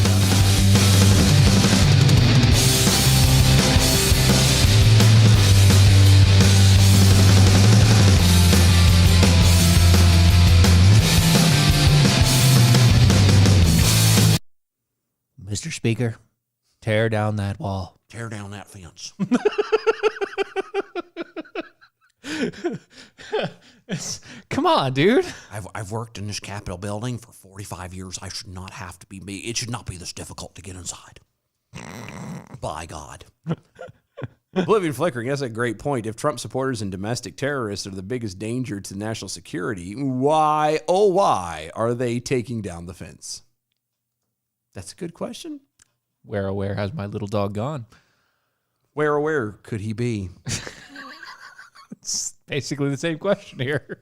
Mr. Speaker, Tear down that wall. Tear down that fence. Come on, dude. I've worked in this Capitol building for 45 years. I should not have to be me. It should not be this difficult to get inside. By God. Oblivion Flickering, that's a great point. If Trump supporters and domestic terrorists are the biggest danger to national security, why, oh why, are they taking down the fence? That's a good question. Where has my little dog gone? Where could he be? It's basically the same question here.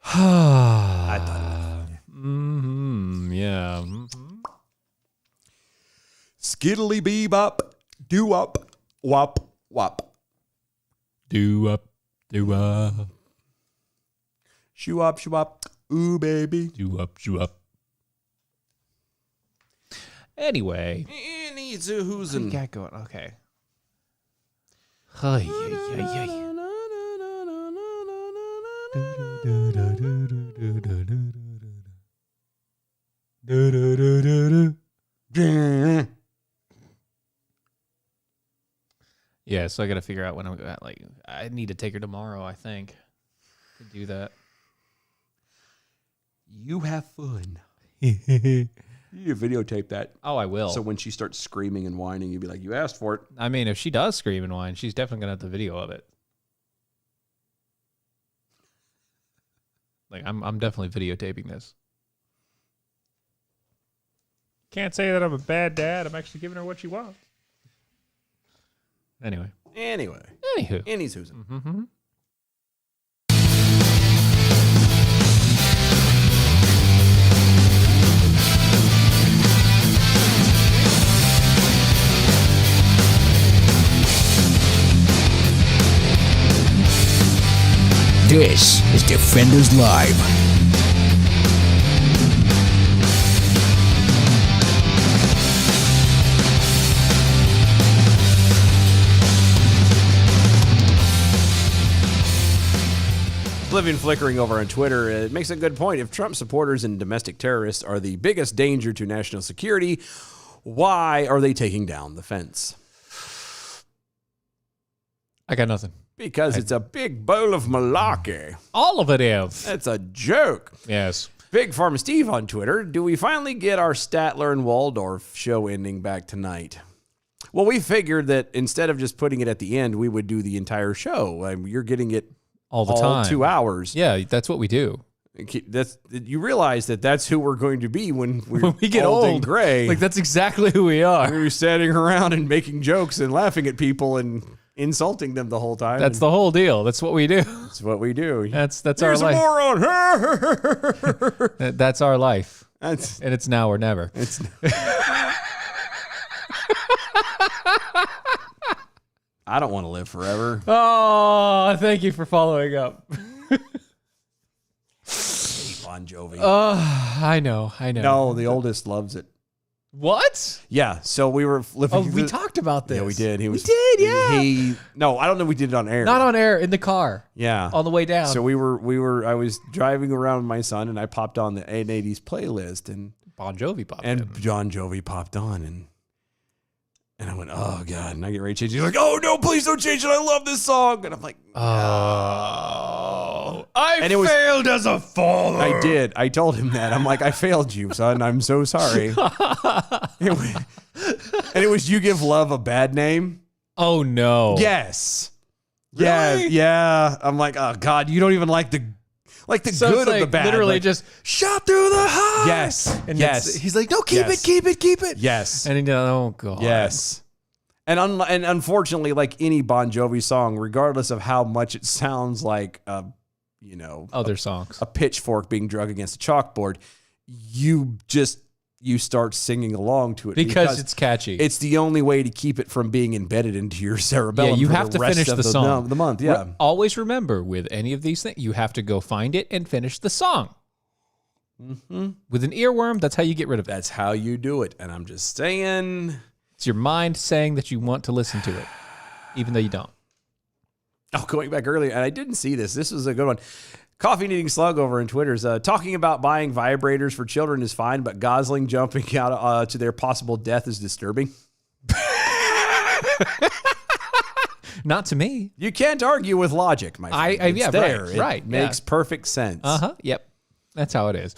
I thought it was Yeah. skiddly bebop, do up, wop, wop. Do up. Shoo up, ooh baby. Do up. Anyway. Who's What do you got going? Okay. Ay. Yeah, so I got to figure out when I'm like. I need to take her tomorrow. I think to do that. You have fun. You videotape that. Oh, I will. So when she starts screaming and whining, you'd be like, you asked for it. I mean, if she does scream and whine, she's definitely gonna have the video of it. Like, I'm definitely videotaping this. Can't say that I'm a bad dad. I'm actually giving her what she wants. Anyway. Anywho. Susan. Mm-hmm. This is Defenders Live. Oblivion Flickering over on Twitter, it makes a good point. If Trump supporters and domestic terrorists are the biggest danger to national security, why are they taking down the fence? I got nothing. Because it's a big bowl of malarkey. All of it is. That's a joke. Yes. Big Pharma Steve on Twitter, do we finally get our Statler and Waldorf show ending back tonight? Well, we figured that instead of just putting it at the end, we would do the entire show. I mean, you're getting it all the time. 2 hours. Yeah, that's what we do. You realize that that's who we're going to be when we get old old and gray. Like, that's exactly who we are. We're going to be standing around and making jokes and laughing at people and insulting them the whole time. That's the whole deal. That's what we do. That's what we do. That's our Here's a life. moron. That's our life. And it's now or never. It's I don't want to live forever. Oh, thank you for following up. Bon Jovi. I know. No, the oldest loves it. What? Yeah, so we were flipping. Oh, we talked about this. Yeah, we did. We did, yeah. No, I don't know if we did it on air. Not on air, in the car. Yeah. On the way down. So I was driving around with my son and I popped on the 80s playlist and Bon Jovi popped and in. John Jovi popped on and I went, oh God. And I get ready to change. He's like, oh no, please don't change it. I love this song. And I'm like, oh, I And it was- failed as a father. I did. I told him that. I'm like, I failed you, son. I'm so sorry. And it was You Give Love a Bad Name. Oh no. Yes. Yeah. I'm like, oh God, you don't even like the So good it's of the like bad. literally Like, just shot through the heart. yes, And yes. he's like, no, keep Yes. it. Yes. And he goes, oh God. Yes. And unfortunately, like any Bon Jovi song, regardless of how much it sounds like Other songs. a pitchfork being drug against a chalkboard, you start singing along to it Because it's catchy. It's the only way to keep it from being embedded into your cerebellum. Yeah, you for have the to rest finish of the song. the month. Yeah, Always remember with any of these things, you have to go find it and finish the song. Mm-hmm. With an earworm, that's how you get rid of it. that's how you do it. And I'm just saying. It's your mind saying that you want to listen to it, even though you don't. Oh, going back earlier, and I didn't see this. This was a good one. Coffee Needing Slug over in Twitter's talking about buying vibrators for children is fine, but Gosling jumping out to their possible death is disturbing. Not to me. You can't argue with logic, my friend. It's yeah, there. right, It right, makes yeah. perfect sense. Yep. That's how it is.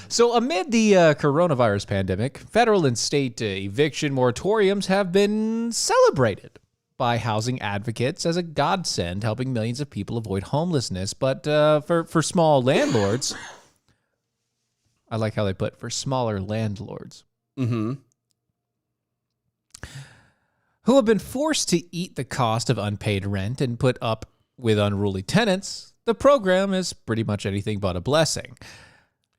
So, amid the coronavirus pandemic, federal and state eviction moratoriums have been celebrated by housing advocates as a godsend, helping millions of people avoid homelessness. But for small landlords, I like how they put for smaller landlords Mm-hmm. who have been forced to eat the cost of unpaid rent and put up with unruly tenants, the program is pretty much anything but a blessing.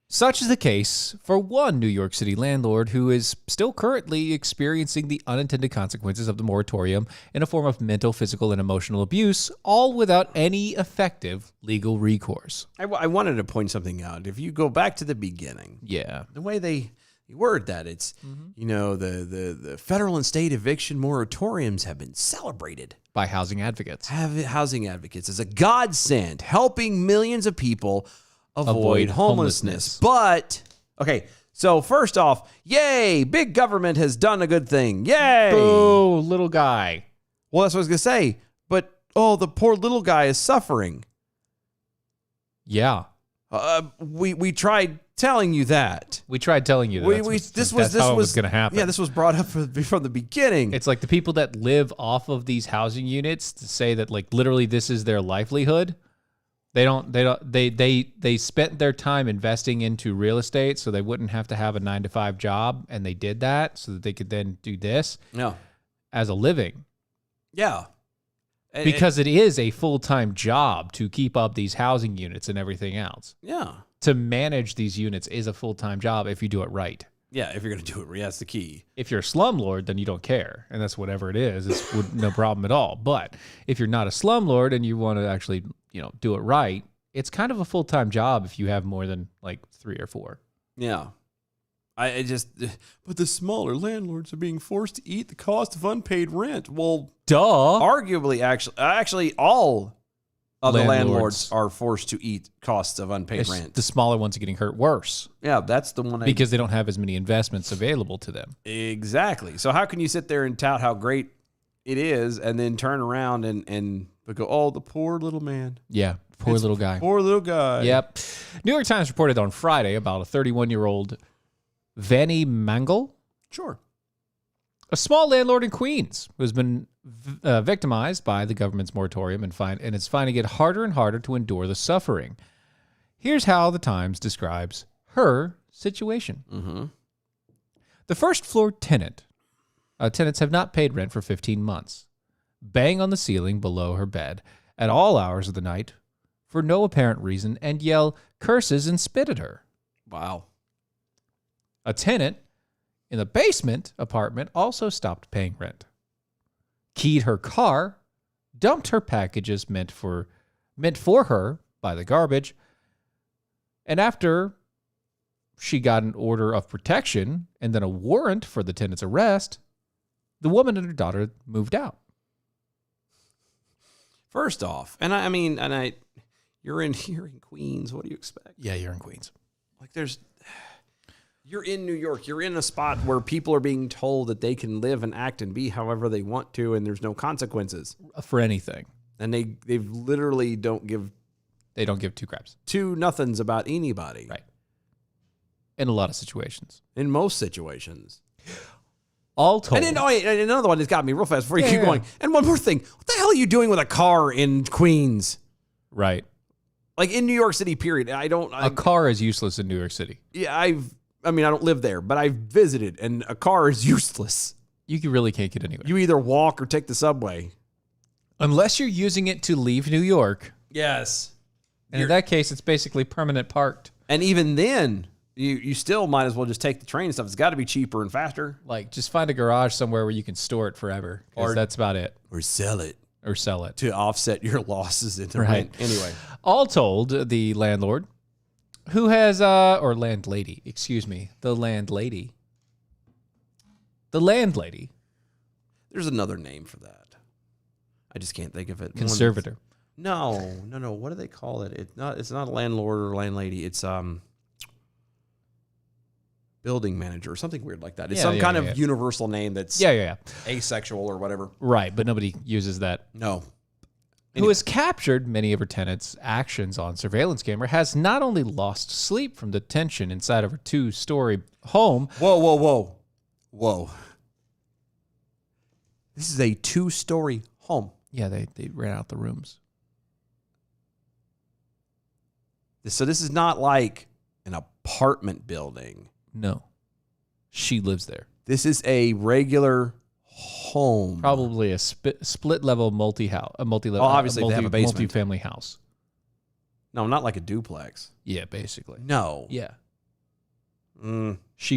Such is the case for one New York City landlord who is still currently experiencing the unintended consequences of the moratorium in a form of mental, physical, and emotional abuse, all without any effective legal recourse. I wanted to point something out. If you go back to the beginning, Yeah. the way they word that, it's, the federal and state eviction moratoriums have been celebrated. By housing advocates. Housing advocates as a godsend, helping millions of people avoid homelessness. But, okay, so first off, yay, big government has done a good thing. Yay. Boo, little guy. Well, that's what I was going to say. But, the poor little guy is suffering. Yeah. We tried telling you that. We tried telling you that. This was going to happen. Yeah, this was brought up from the beginning. It's like the people that live off of these housing units to say that like literally this is their livelihood. They spent their time investing into real estate so they wouldn't have to have a 9-to-5 job, and they did that so that they could then do this as a living. Yeah. Because it is a full-time job to keep up these housing units and everything else. Yeah. To manage these units is a full-time job if you do it right. Yeah, if you're going to do it, that's the key. If you're a slumlord, then you don't care, and that's whatever it is. It's no problem at all. But if you're not a slumlord and you want to actually, do it right, it's kind of a full-time job if you have more than like 3 or 4. Yeah. But the smaller landlords are being forced to eat the cost of unpaid rent. Well, duh. Arguably, actually, all of the landlords are forced to eat costs of unpaid rent. The smaller ones are getting hurt worse. Yeah, that's the one. Because they don't have as many investments available to them. Exactly. So how can you sit there and tout how great it is and then turn around and go, oh, the poor little man. Yeah, poor little guy. Poor little guy. Yep. New York Times reported on Friday about a 31-year-old Vanny Mangle. Sure. A small landlord in Queens who has been victimized by the government's moratorium and is finding it harder and harder to endure the suffering. Here's how the Times describes her situation. Mm-hmm. The first floor tenants have not paid rent for 15 months. Bang on the ceiling below her bed at all hours of the night for no apparent reason and yell curses and spit at her. Wow. A tenant in the basement apartment also stopped paying rent, keyed her car, dumped her packages meant for her by the garbage, and after she got an order of protection and then a warrant for the tenant's arrest, the woman and her daughter moved out. First off, you're in Queens. What do you expect? Yeah, you're in Queens. Like you're in New York. You're in a spot where people are being told that they can live and act and be however they want to, and there's no consequences For anything. And they literally don't give two craps. two nothings about anybody. Right. In a lot of situations. In most situations. All told, And then and another one that's got me real fast before you keep yeah. going. And one more thing. What the hell are you doing with a car in Queens? right? Like in New York City, period. A car is useless in New York City. Yeah, I don't live there, but I've visited, and a car is useless. You really can't get anywhere. You either walk or take the subway. Unless you're using it to leave New York. Yes. And in that case, it's basically permanent parked. And even then, you still might as well just take the train and stuff. It's got to be cheaper and faster. Like, just find a garage somewhere where you can store it forever. Or that's about it. Or sell it. Or sell it. To offset your losses in the Right. rent. Anyway. All told, the landlord, who has, or landlady, excuse me, the landlady. There's another name for that. I just can't think of it. Conservator. No. What do they call it? It's not a landlord or landlady. It's building manager or something weird like that. It's some kind of universal name that's asexual or whatever. Right, but nobody uses that. No. Who has captured many of her tenants' actions on surveillance camera, has not only lost sleep from the tension inside of her 2-story home. Whoa. This is a 2-story home. Yeah, they ran out the rooms. So this is not like an apartment building. No. She lives there. This is a regular home. Probably a split level multi-level. Well, obviously they have a basement. Multi-family house. No, not like a duplex. Yeah, basically. No. Yeah. Mm. She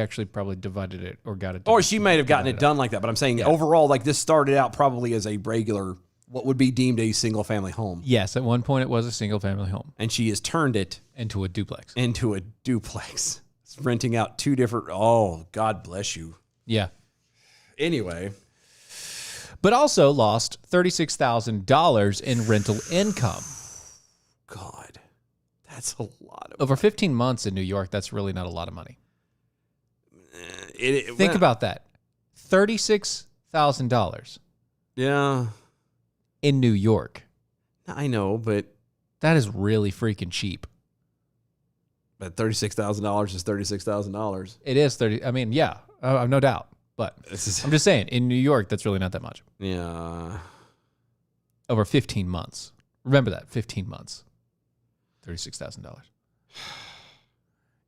actually probably divided it or got it. Or she may have gotten it done like that. But I'm saying overall, like this started out probably as a regular, what would be deemed a single family home. Yes, at one point it was a single family home. And she has turned it into a duplex. It's renting out 2 different. Oh, God bless you. Yeah. Anyway. But also lost $36,000 in rental income. God, that's a lot of over 15 months in New York. That's really not a lot of money. Think about that. $36,000. Yeah. In New York. I know, but that is really freaking cheap. But $36,000 is $36,000. It is 30. I mean, yeah, no doubt. But I'm just saying, in New York, that's really not that much. Yeah. Over 15 months. Remember that, 15 months. $36,000.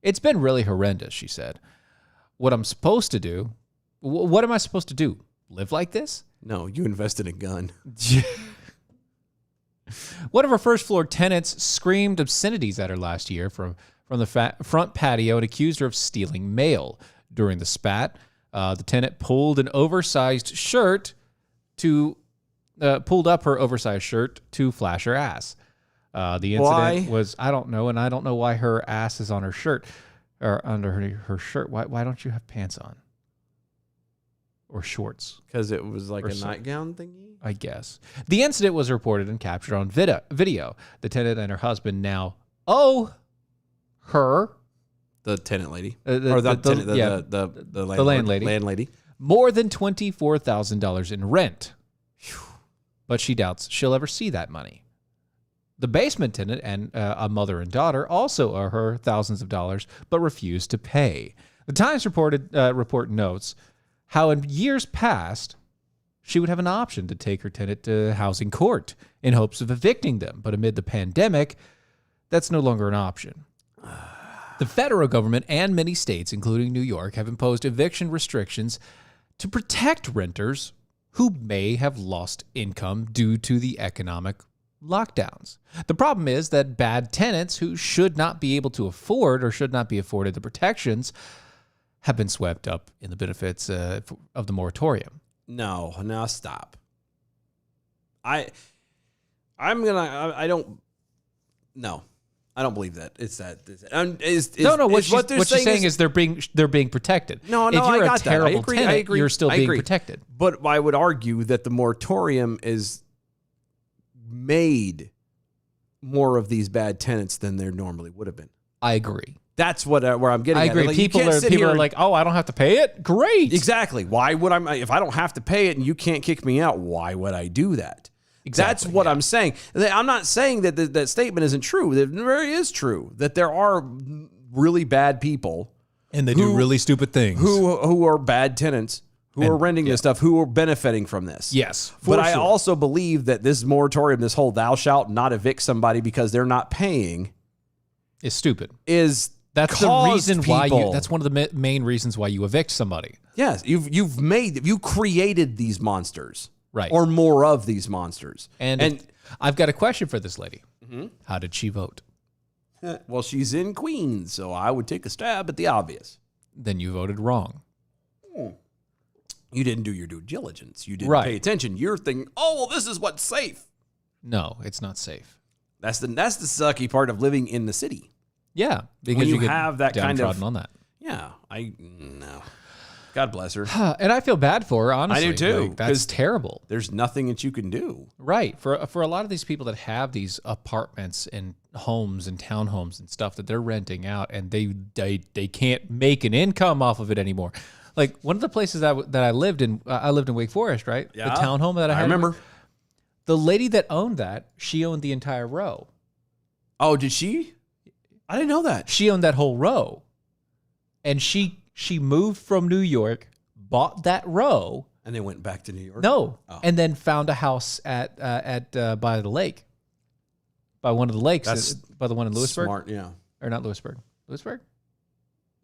It's been really horrendous, she said. What I'm supposed to do, what am I supposed to do? Live like this? No, you invest in a gun. One of her first floor tenants screamed obscenities at her last year from the front patio and accused her of stealing mail. During the spat, the tenant pulled up her oversized shirt to flash her ass. The incident was, I don't know, and I don't know why her ass is on her shirt or under her shirt. Why don't you have pants on or shorts? Because it was like a nightgown thingy, I guess. The incident was reported and captured on video. The tenant and her husband now owe her, the tenant lady, the landlady, more than $24,000 in rent. But she doubts she'll ever see that money. The basement tenant and a mother and daughter also owe her thousands of dollars, but refuse to pay. The Times report notes how in years past, she would have an option to take her tenant to housing court in hopes of evicting them. But amid the pandemic, that's no longer an option. The federal government and many states, including New York, have imposed eviction restrictions to protect renters who may have lost income due to the economic lockdowns. The problem is that bad tenants who should not be able to afford or should not be afforded the protections have been swept up in the benefits of the moratorium. No, stop. I don't believe that. It's that. What you're saying is they're being protected. No, if you're I got a terrible that. tenant, I agree. you're still being protected. But I would argue that the moratorium is made more of these bad tenants than there normally would have been. I agree. That's where I'm getting. I agree. At. Like, people are like, oh, I don't have to pay it. Great. Exactly. Why would if I don't have to pay it and you can't kick me out? Why would I do that? Exactly, That's what I'm saying. I'm not saying that that statement isn't true. It very is true that there are really bad people And they do really stupid things. who are bad tenants, who are renting this stuff, who are benefiting from this. Yes. But I also believe that this moratorium, this whole thou shalt not evict somebody because they're not paying, is stupid. That's the reason why you. That's one of the main reasons why you evict somebody. Yes, you created these monsters, Right. Or more of these monsters. And I've got a question for this lady. How did she vote? Well, she's in Queens, so I would take a stab at the obvious. Then you voted wrong. You didn't do your due diligence. You didn't Right. pay attention. You're thinking, oh, well, this is what's safe. No, it's not safe. That's the sucky part of living in the city. Yeah, because When you get have that kind of- downtrodden on that. Yeah, no. God bless her. And I feel bad for her, honestly. I do too, Like, that's 'cause terrible. There's nothing that you can do. Right. For a lot of these people that have these apartments and homes and townhomes and stuff that they're renting out, and they can't make an income off of it anymore. Like one of the places that I lived in Wake Forest, right? Yeah. The townhome that I had. I remember. The lady that owned that, she owned the entire row. Oh, did she? I didn't know that. She owned that whole row. And she moved from New York, bought that row. And they went back to New York? No. Oh. And then found a house at by the lake. By one of the lakes. That's by the one in Lewisburg. Smart, yeah. Or not Lewisburg. Lewisburg?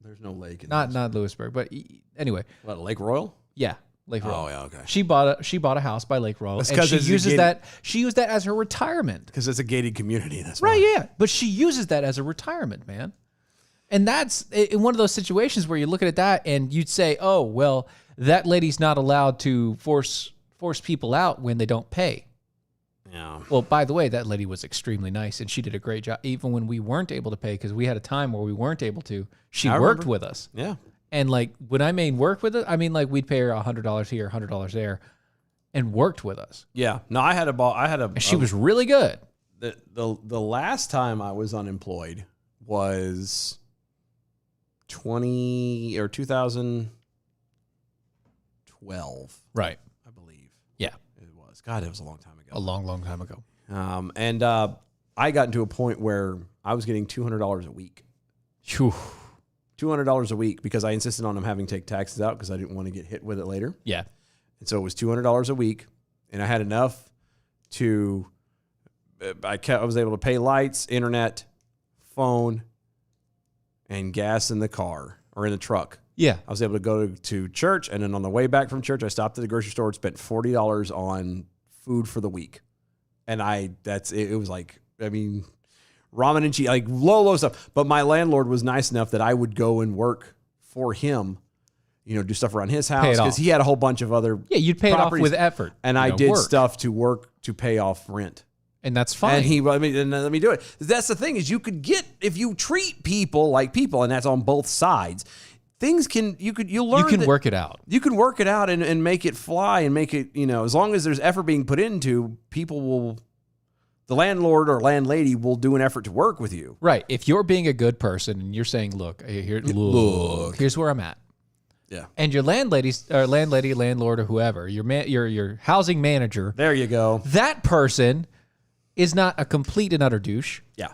There's no lake in Not Lewisburg, but anyway. What, Lake Royal? Yeah, Lake Royal. Oh, yeah, okay. She bought a house by Lake Royal, That's and 'cause she it's a uses gated- she used that as her retirement. Because it's a gated community. That's Right, why. yeah. But she uses that as a retirement, man. And that's in one of those situations where you look at that and you'd say, "Oh, well, that lady's not allowed to force people out when they don't pay." Yeah. Well, by the way, that lady was extremely nice, and she did a great job, even when we weren't able to pay, because we had a time where we weren't able to. She I worked remember. with us. Yeah. And like when I mean work with it, I mean like we'd pay her $100 here, $100 there, and worked with us. Yeah. No, I had And she was really good. the last time I was unemployed was 2012, Right. I believe. Yeah. It was. God, it was a long time ago. A long, long time ago. And I got into a point where I was getting $200 a week. Phew. $200 a week because I insisted on them having to take taxes out because I didn't want to get hit with it later. Yeah. And so it was $200 a week, and I had enough to I was able to pay lights, internet, phone, and gas in the car or in the truck. Yeah. I was able to go to church, and then on the way back from church, I stopped at the grocery store and spent $40 on food for the week. And it was like, I mean, ramen and cheese, like low stuff. But my landlord was nice enough that I would go and work for him, do stuff around his house because he had a whole bunch of other Yeah, you'd pay it off properties. with effort. And I did work. stuff to work to pay off rent. And that's fine. And let me do it. That's the thing is you could get, if you treat people like people, and that's on both sides, you'll learn. You can work it out. You can work it out and make it fly and make it, as long as there's effort being put into, the landlord or landlady will do an effort to work with you. Right. If you're being a good person and you're saying, look, here's where I'm at. Yeah. And your landlady, landlord, or whoever, your housing manager, There you go. that person is not a complete and utter douche. Yeah.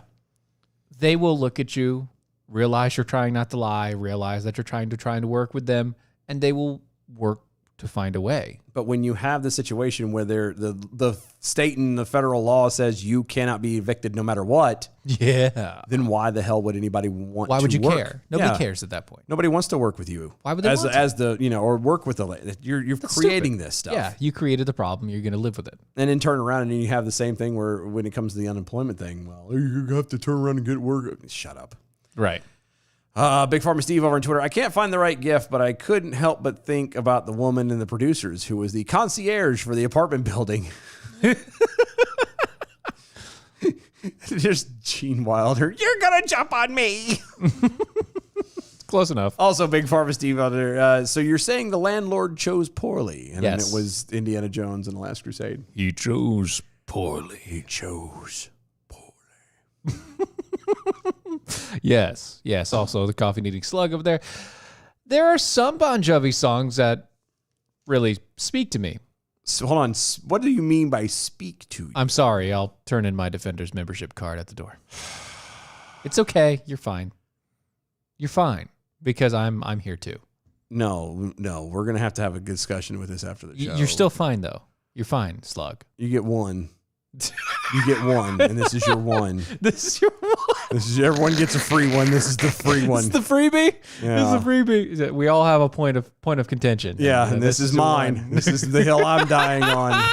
They will look at you, realize you're trying not to lie, realize that you're trying to work with them, and they will work to find a way. But when you have the situation where the state and the federal law says you cannot be evicted no matter what, Yeah. then why the hell would anybody want to Why would you work? care? Nobody Yeah. cares at that point. Nobody wants to work with you. Why would they as want to? as the or work with the you're creating this stuff. Yeah, you created the problem. You're going to live with it. And then turn around and you have the same thing where when it comes to the unemployment thing, well, you have to turn around and get work. Shut up. Right. Big Pharma Steve over on Twitter. I can't find the right GIF, but I couldn't help but think about the woman and the producers who was the concierge for the apartment building. Just Gene Wilder. You're going to jump on me. Close enough. Also, Big Pharma Steve out there. So you're saying the landlord chose poorly, and then Yes. it was Indiana Jones and the Last Crusade. He chose poorly. He chose. Yes. Yes. Also, the coffee needing slug over there. There are some Bon Jovi songs that really speak to me. So hold on. What do you mean by speak to you? I'm sorry. I'll turn in my Defenders membership card at the door. It's okay. You're fine. You're fine. because I'm here too. No, we're gonna have to have a discussion with this after the show. You're still fine though. You're fine, Slug. You get one. You get one, and this is your one. This is your one. This is everyone gets a free one. This is the free one. This is the freebie. Yeah. This is the freebie. We all have a point of contention. Yeah, and this is mine. This is the hill I'm dying on.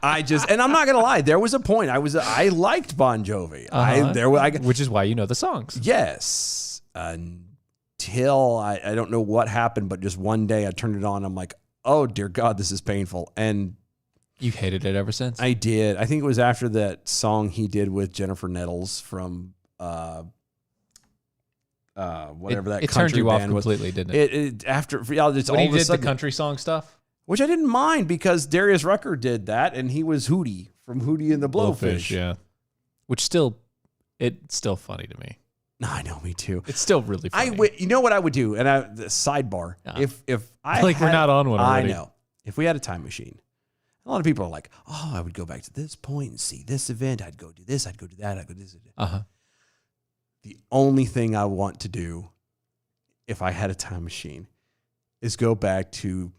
And I'm not gonna lie. There was a point. I liked Bon Jovi. Which is why you know the songs. Yes, until I don't know what happened, but just one day I turned it on. I'm like, oh dear God, this is painful. And You've hated it ever since. I did. I think it was after that song he did with Jennifer Nettles from whatever that it country turned you off band was. completely, didn't it? It after it's When all he of a did sudden, the country song stuff, which I didn't mind because Darius Rucker did that, and he was Hootie from Hootie and the Blowfish. yeah. Which it's still funny to me. No, I know, me too. It's still really funny. You know what I would do? And the sidebar, if I Like, we're not on one already. I know. If we had a time machine, a lot of people are like, oh, I would go back to this point and see this event. I'd go do this. I'd go do that. I'd go do this. The only thing I want to do if I had a time machine is go back to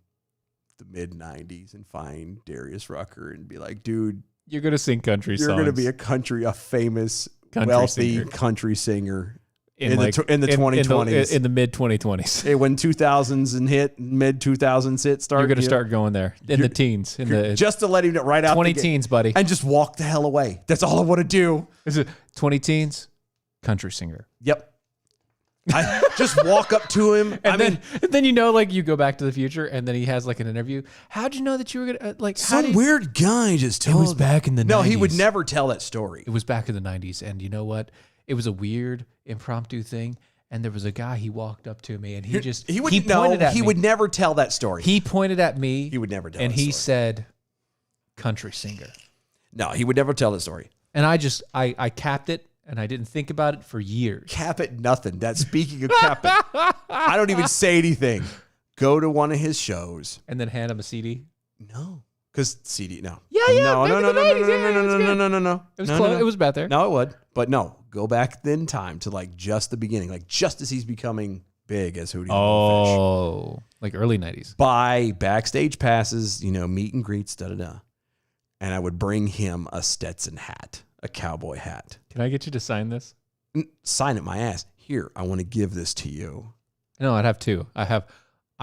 the mid 90s and find Darius Rucker and be like, dude, You're going to sing country songs. you're going to be a famous, Country wealthy singer. country singer in like- the 2020s. In the mid 2020s. Hey, when 2000s and mid 2000s hit start, You're going to start going there in the teens, in the just to let him know right out 20 the gate, teens, buddy. and just walk the hell away. That's all I want to do. Is it 20 teens? Country singer. Yep. I just walk up to him. And then you know, like, you go back to the future, and then he has like an interview. How'd you know that you were gonna some weird guy just told. It was back in the 90s. No, he would never tell that story. It was back in the 90s, and you know what? It was a weird impromptu thing, and there was a guy. He walked up to me, and he pointed at me. would never tell that story. He pointed at me. He would never tell. and that he story. said, "Country singer." No, he would never tell the story. And I capped it, and I didn't think about it for years. Cap it, nothing. That's speaking of cap it. I don't even say anything. Go to one of his shows. And then hand him a CD. No, because CD. No. Yeah. No. back in the 90s, yeah, No. It was close. It was about there. No, it would. But no, go back in time to like just the beginning, like just as he's becoming big as Hootie and the Blowfish. Oh, like early 90s. Buy backstage passes, meet and greets, da-da-da. And I would bring him a Stetson hat, a cowboy hat. Can I get you to sign this? Sign it my ass. Here, I want to give this to you. No, I'd have two. I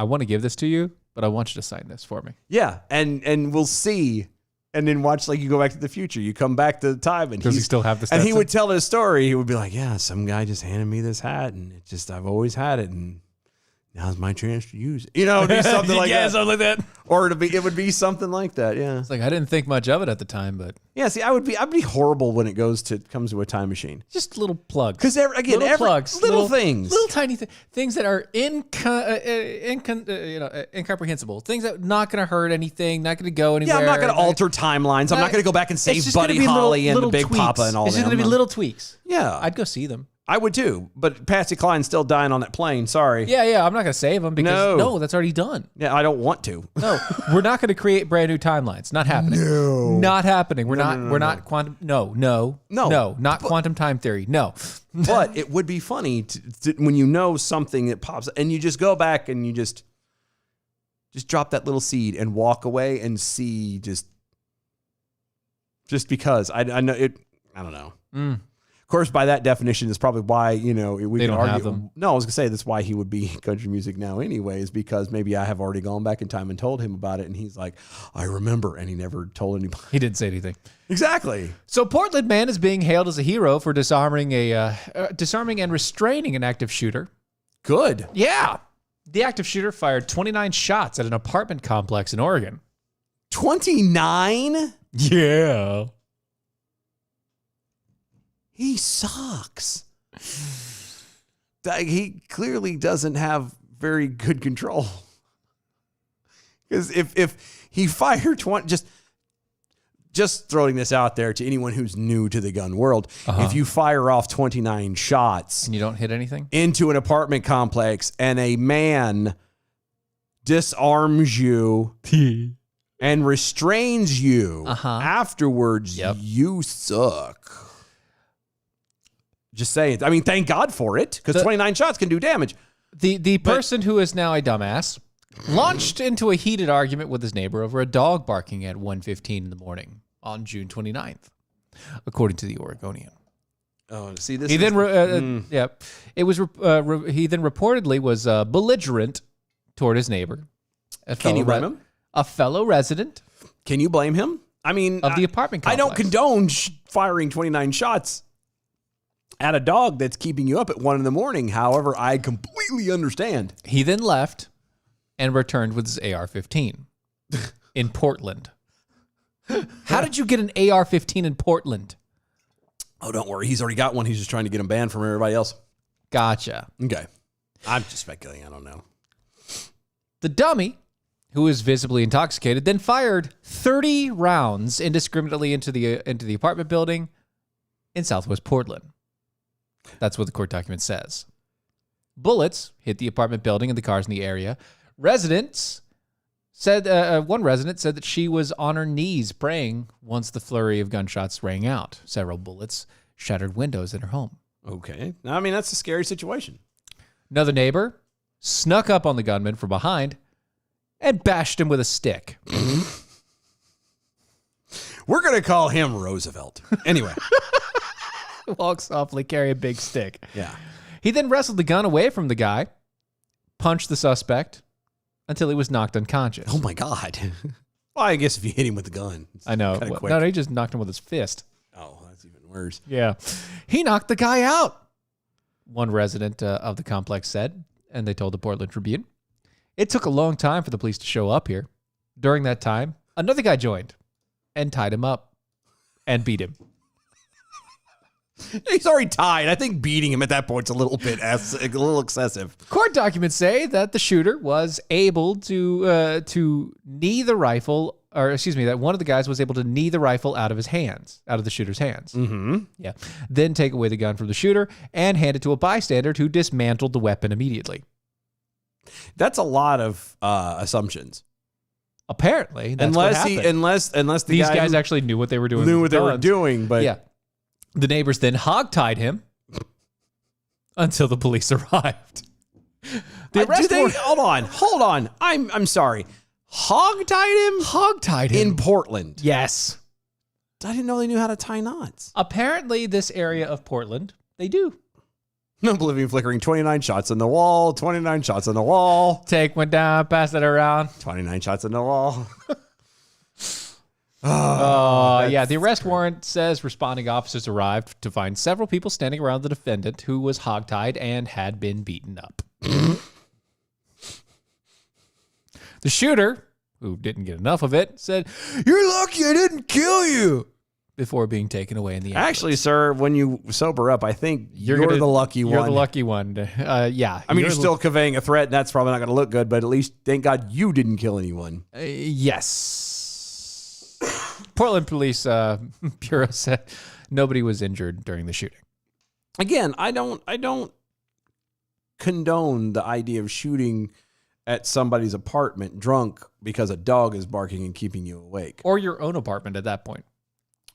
want to give this to you, but I want you to sign this for me. Yeah, and we'll see. And then watch, like, you go back to the future. You come back to the time, and Does he still have the And he Stetson? would tell his story. He would be like, yeah, some guy just handed me this hat, and I've always had it, and now's my chance to use it. It'd be something like that. something like that. Or it would be something like that, yeah. It's like, I didn't think much of it at the time, but Yeah, see, I'd be horrible when it comes to a time machine. just little plugs. Because plugs, little things. little tiny things that are incomprehensible. Things that are not going to hurt anything, not going to go anywhere. Yeah, I'm not going to alter timelines. I'm not going to go back and It's save just gonna Buddy be Holly and the little Big tweaks. Papa and all that. It's just going to be little tweaks. Yeah, I'd go see them. I would too. But Patsy Cline's still dying on that plane. Sorry. Yeah. I'm not going to save them because No. that's already done. Yeah, I don't want to. No, we're not going to create brand new timelines. Not happening. No, not happening. We're not quantum. No, not quantum time theory. No. But it would be funny to when you know something that pops and you just go back and you just drop that little seed and walk away and see just because I know it. I don't know. Of course, by that definition, is probably why we They can don't argue. have them. No, I was gonna say that's why he would be country music now, anyways, because maybe I have already gone back in time and told him about it, and he's like, "I remember," and he never told anybody. He didn't say anything. Exactly. So Portland man is being hailed as a hero for disarming and restraining an active shooter. Good. Yeah. The active shooter fired 29 shots at an apartment complex in Oregon. 29. Yeah. He sucks. He clearly doesn't have very good control. Because if he fired 20, just throwing this out there to anyone who's new to the gun world, if you fire off 29 shots And you don't hit anything? into an apartment complex and a man disarms you and restrains you afterwards, you suck. Just saying. I mean, thank God for it, because 29 shots can do damage. The person who is now a dumbass launched into a heated argument with his neighbor over a dog barking at 1:15 in the morning on June 29th, according to the Oregonian. Oh, see this. He is, then, it was. He then reportedly was belligerent toward his neighbor. Can you blame him? A fellow resident Can you blame him? I mean, of the apartment I complex. don't condone firing 29 shots at a dog that's keeping you up at 1 a.m. However, I completely understand. He then left and returned with his AR-15 in Portland. How did you get an AR-15 in Portland? Oh, don't worry. He's already got one. He's just trying to get him banned from everybody else. Gotcha. Okay. I'm just speculating. I don't know. The dummy, who was visibly intoxicated, then fired 30 rounds indiscriminately into the apartment building in Southwest Portland. That's what the court document says. Bullets hit the apartment building and the cars in the area. Residents said, one resident said that she was on her knees praying once the flurry of gunshots rang out. Several bullets shattered windows in her home. Okay. I mean, that's a scary situation. Another neighbor snuck up on the gunman from behind and bashed him with a stick. We're going to call him Roosevelt. Anyway. Walk softly, carry a big stick. Yeah. He then wrestled the gun away from the guy, punched the suspect until he was knocked unconscious. Oh, my God. Well, I guess if you hit him with the gun. I know. Kinda Well, quick. no, he just knocked him with his fist. Oh, that's even worse. Yeah. He knocked the guy out, one resident of the complex said, and they told the Portland Tribune. It took a long time for the police to show up here. During that time, another guy joined and tied him up and beat him. He's already tied. I think beating him at that point's a little excessive. Court documents say that the shooter was able to knee the rifle, or excuse me, that one of the guys was able to knee the rifle out of his hands, out of the shooter's hands. Mm-hmm. Yeah. Then take away the gun from the shooter and hand it to a bystander who dismantled the weapon immediately. That's a lot of assumptions. Apparently, that's what happened. unless the These guy guys who actually knew what they were doing. knew with what they were guns. doing, but Yeah. The neighbors then hogtied him until the police arrived. The arrest warrant- hold on. I'm sorry. Hogtied him hogtied him in Portland. Yes. I didn't know they knew how to tie knots. Apparently, this area of Portland, they do. Oblivion flickering. 29 shots in the wall. 29 shots in the wall. Take one down, pass it around. 29 shots in the wall. Yeah, the arrest warrant says responding officers arrived to find several people standing around the defendant who was hogtied and had been beaten up. The shooter, who didn't get enough of it, said, "You're lucky I didn't kill you," before being taken away in the ambulance. Actually, sir, when you sober up, I think you're gonna- the lucky one. You're the lucky one. Yeah. I mean, you're still conveying a threat, and that's probably not going to look good, but at least, thank God, you didn't kill anyone. Yes. Portland Police Bureau said nobody was injured during the shooting. Again, I don't condone the idea of shooting at somebody's apartment drunk because a dog is barking and keeping you awake, Or your own apartment at that point.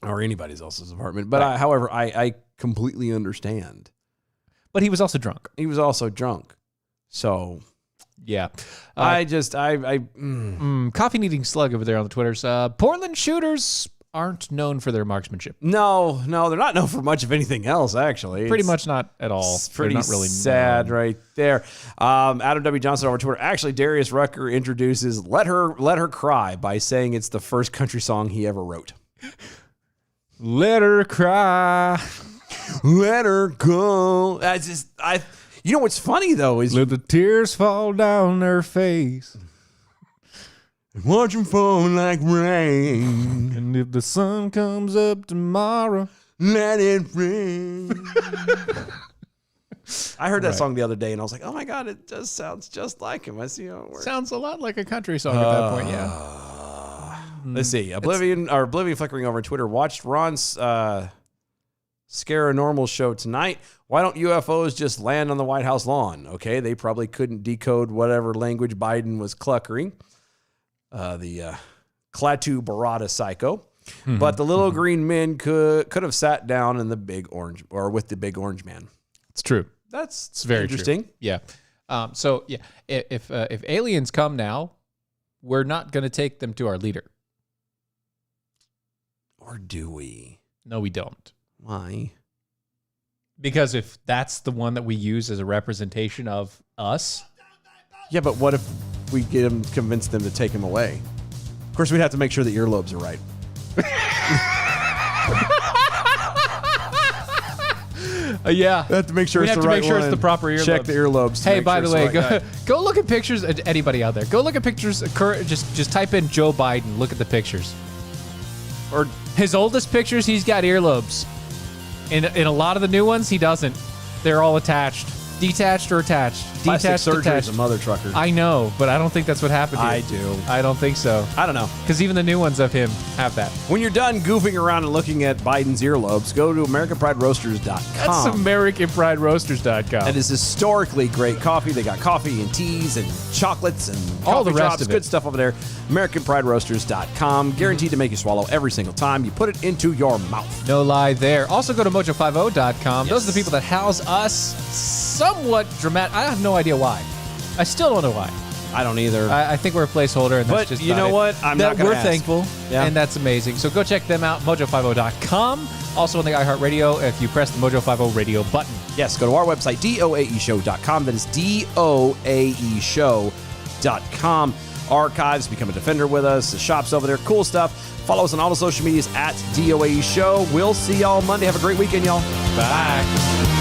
or anybody's else's apartment. But however, I completely understand. But he was also drunk. He was also drunk, so Yeah. mm. Coffee Eating Slug over there on the Twitters. Portland shooters aren't known for their marksmanship. No, they're not known for much of anything else. Actually, Pretty It's- much not at all. It's They're pretty not really sad known. right there. Adam W. Johnson over Twitter. Actually, Darius Rucker introduces Let Her Cry by saying it's the first country song he ever wrote. Let her cry. Let her go. You know what's funny though is Let the tears fall down her face. watch them fall like rain. And if the sun comes up tomorrow. Let it rain. I heard that Right. song the other day and I was like, oh my God, it just sounds just like him. I see how it works. Sounds a lot like a country song at that point, yeah. Let's see. Oblivion flickering over Twitter. Watched Ron's Scaranormal show tonight. Why don't UFOs just land on the White House lawn? Okay, they probably couldn't decode whatever language Biden was cluckering. The Klaatu Barada psycho. But the little green men could have sat down in the big orange or with the big orange man. It's true. That's It's very interesting. true. Yeah. So yeah, if aliens come now, we're not going to take them to our leader. Or do we? No, we don't. Why? Because if that's the one that we use as a representation of us, Yeah, but what if we convince them to take him away? Of course, we'd have to make sure the earlobes are right. yeah, We have to make sure we it's have the to right make sure one. it's the proper earlobes. Check the earlobes. to Hey, make by sure the it's way, right guy. go look at pictures. Anybody out there, go look at pictures. Just type in Joe Biden. Look at the pictures. Or his oldest pictures, he's got earlobes. In a lot of the new ones, he doesn't. They're all attached, detached or attached. Plastic Detached, surgery detached. is a mother trucker. I know, but I don't think that's what happened here. I do. I don't think so. I don't know. Because even the new ones of him have that. When you're done goofing around and looking at Biden's earlobes, go to AmericanPrideRoasters.com. That's AmericanPrideRoasters.com. That is historically great coffee. They got coffee and teas and chocolates and All coffee the rest drops. of it. Good stuff over there. AmericanPrideRoasters.com. Guaranteed to make you swallow every single time you put it into your mouth. No lie there. Also go to Mojo50.com. Those are the people that house us somewhat dramatic. I have no idea why. I still don't know why. I don't either. I think we're a placeholder, and that's But just you about know it. what? I'm that not gonna we're ask. thankful, Yeah. and that's amazing. So go check them out, Mojo50.com. Also on the iHeartRadio, if you press the Mojo50 radio button. Yes, go to our website, doaeshow.com. That is doaeshow.com. Archives, become a defender with us. The shop's over there. Cool stuff. Follow us on all the social medias at DOAE Show. We'll see y'all Monday. Have a great weekend, y'all. Bye.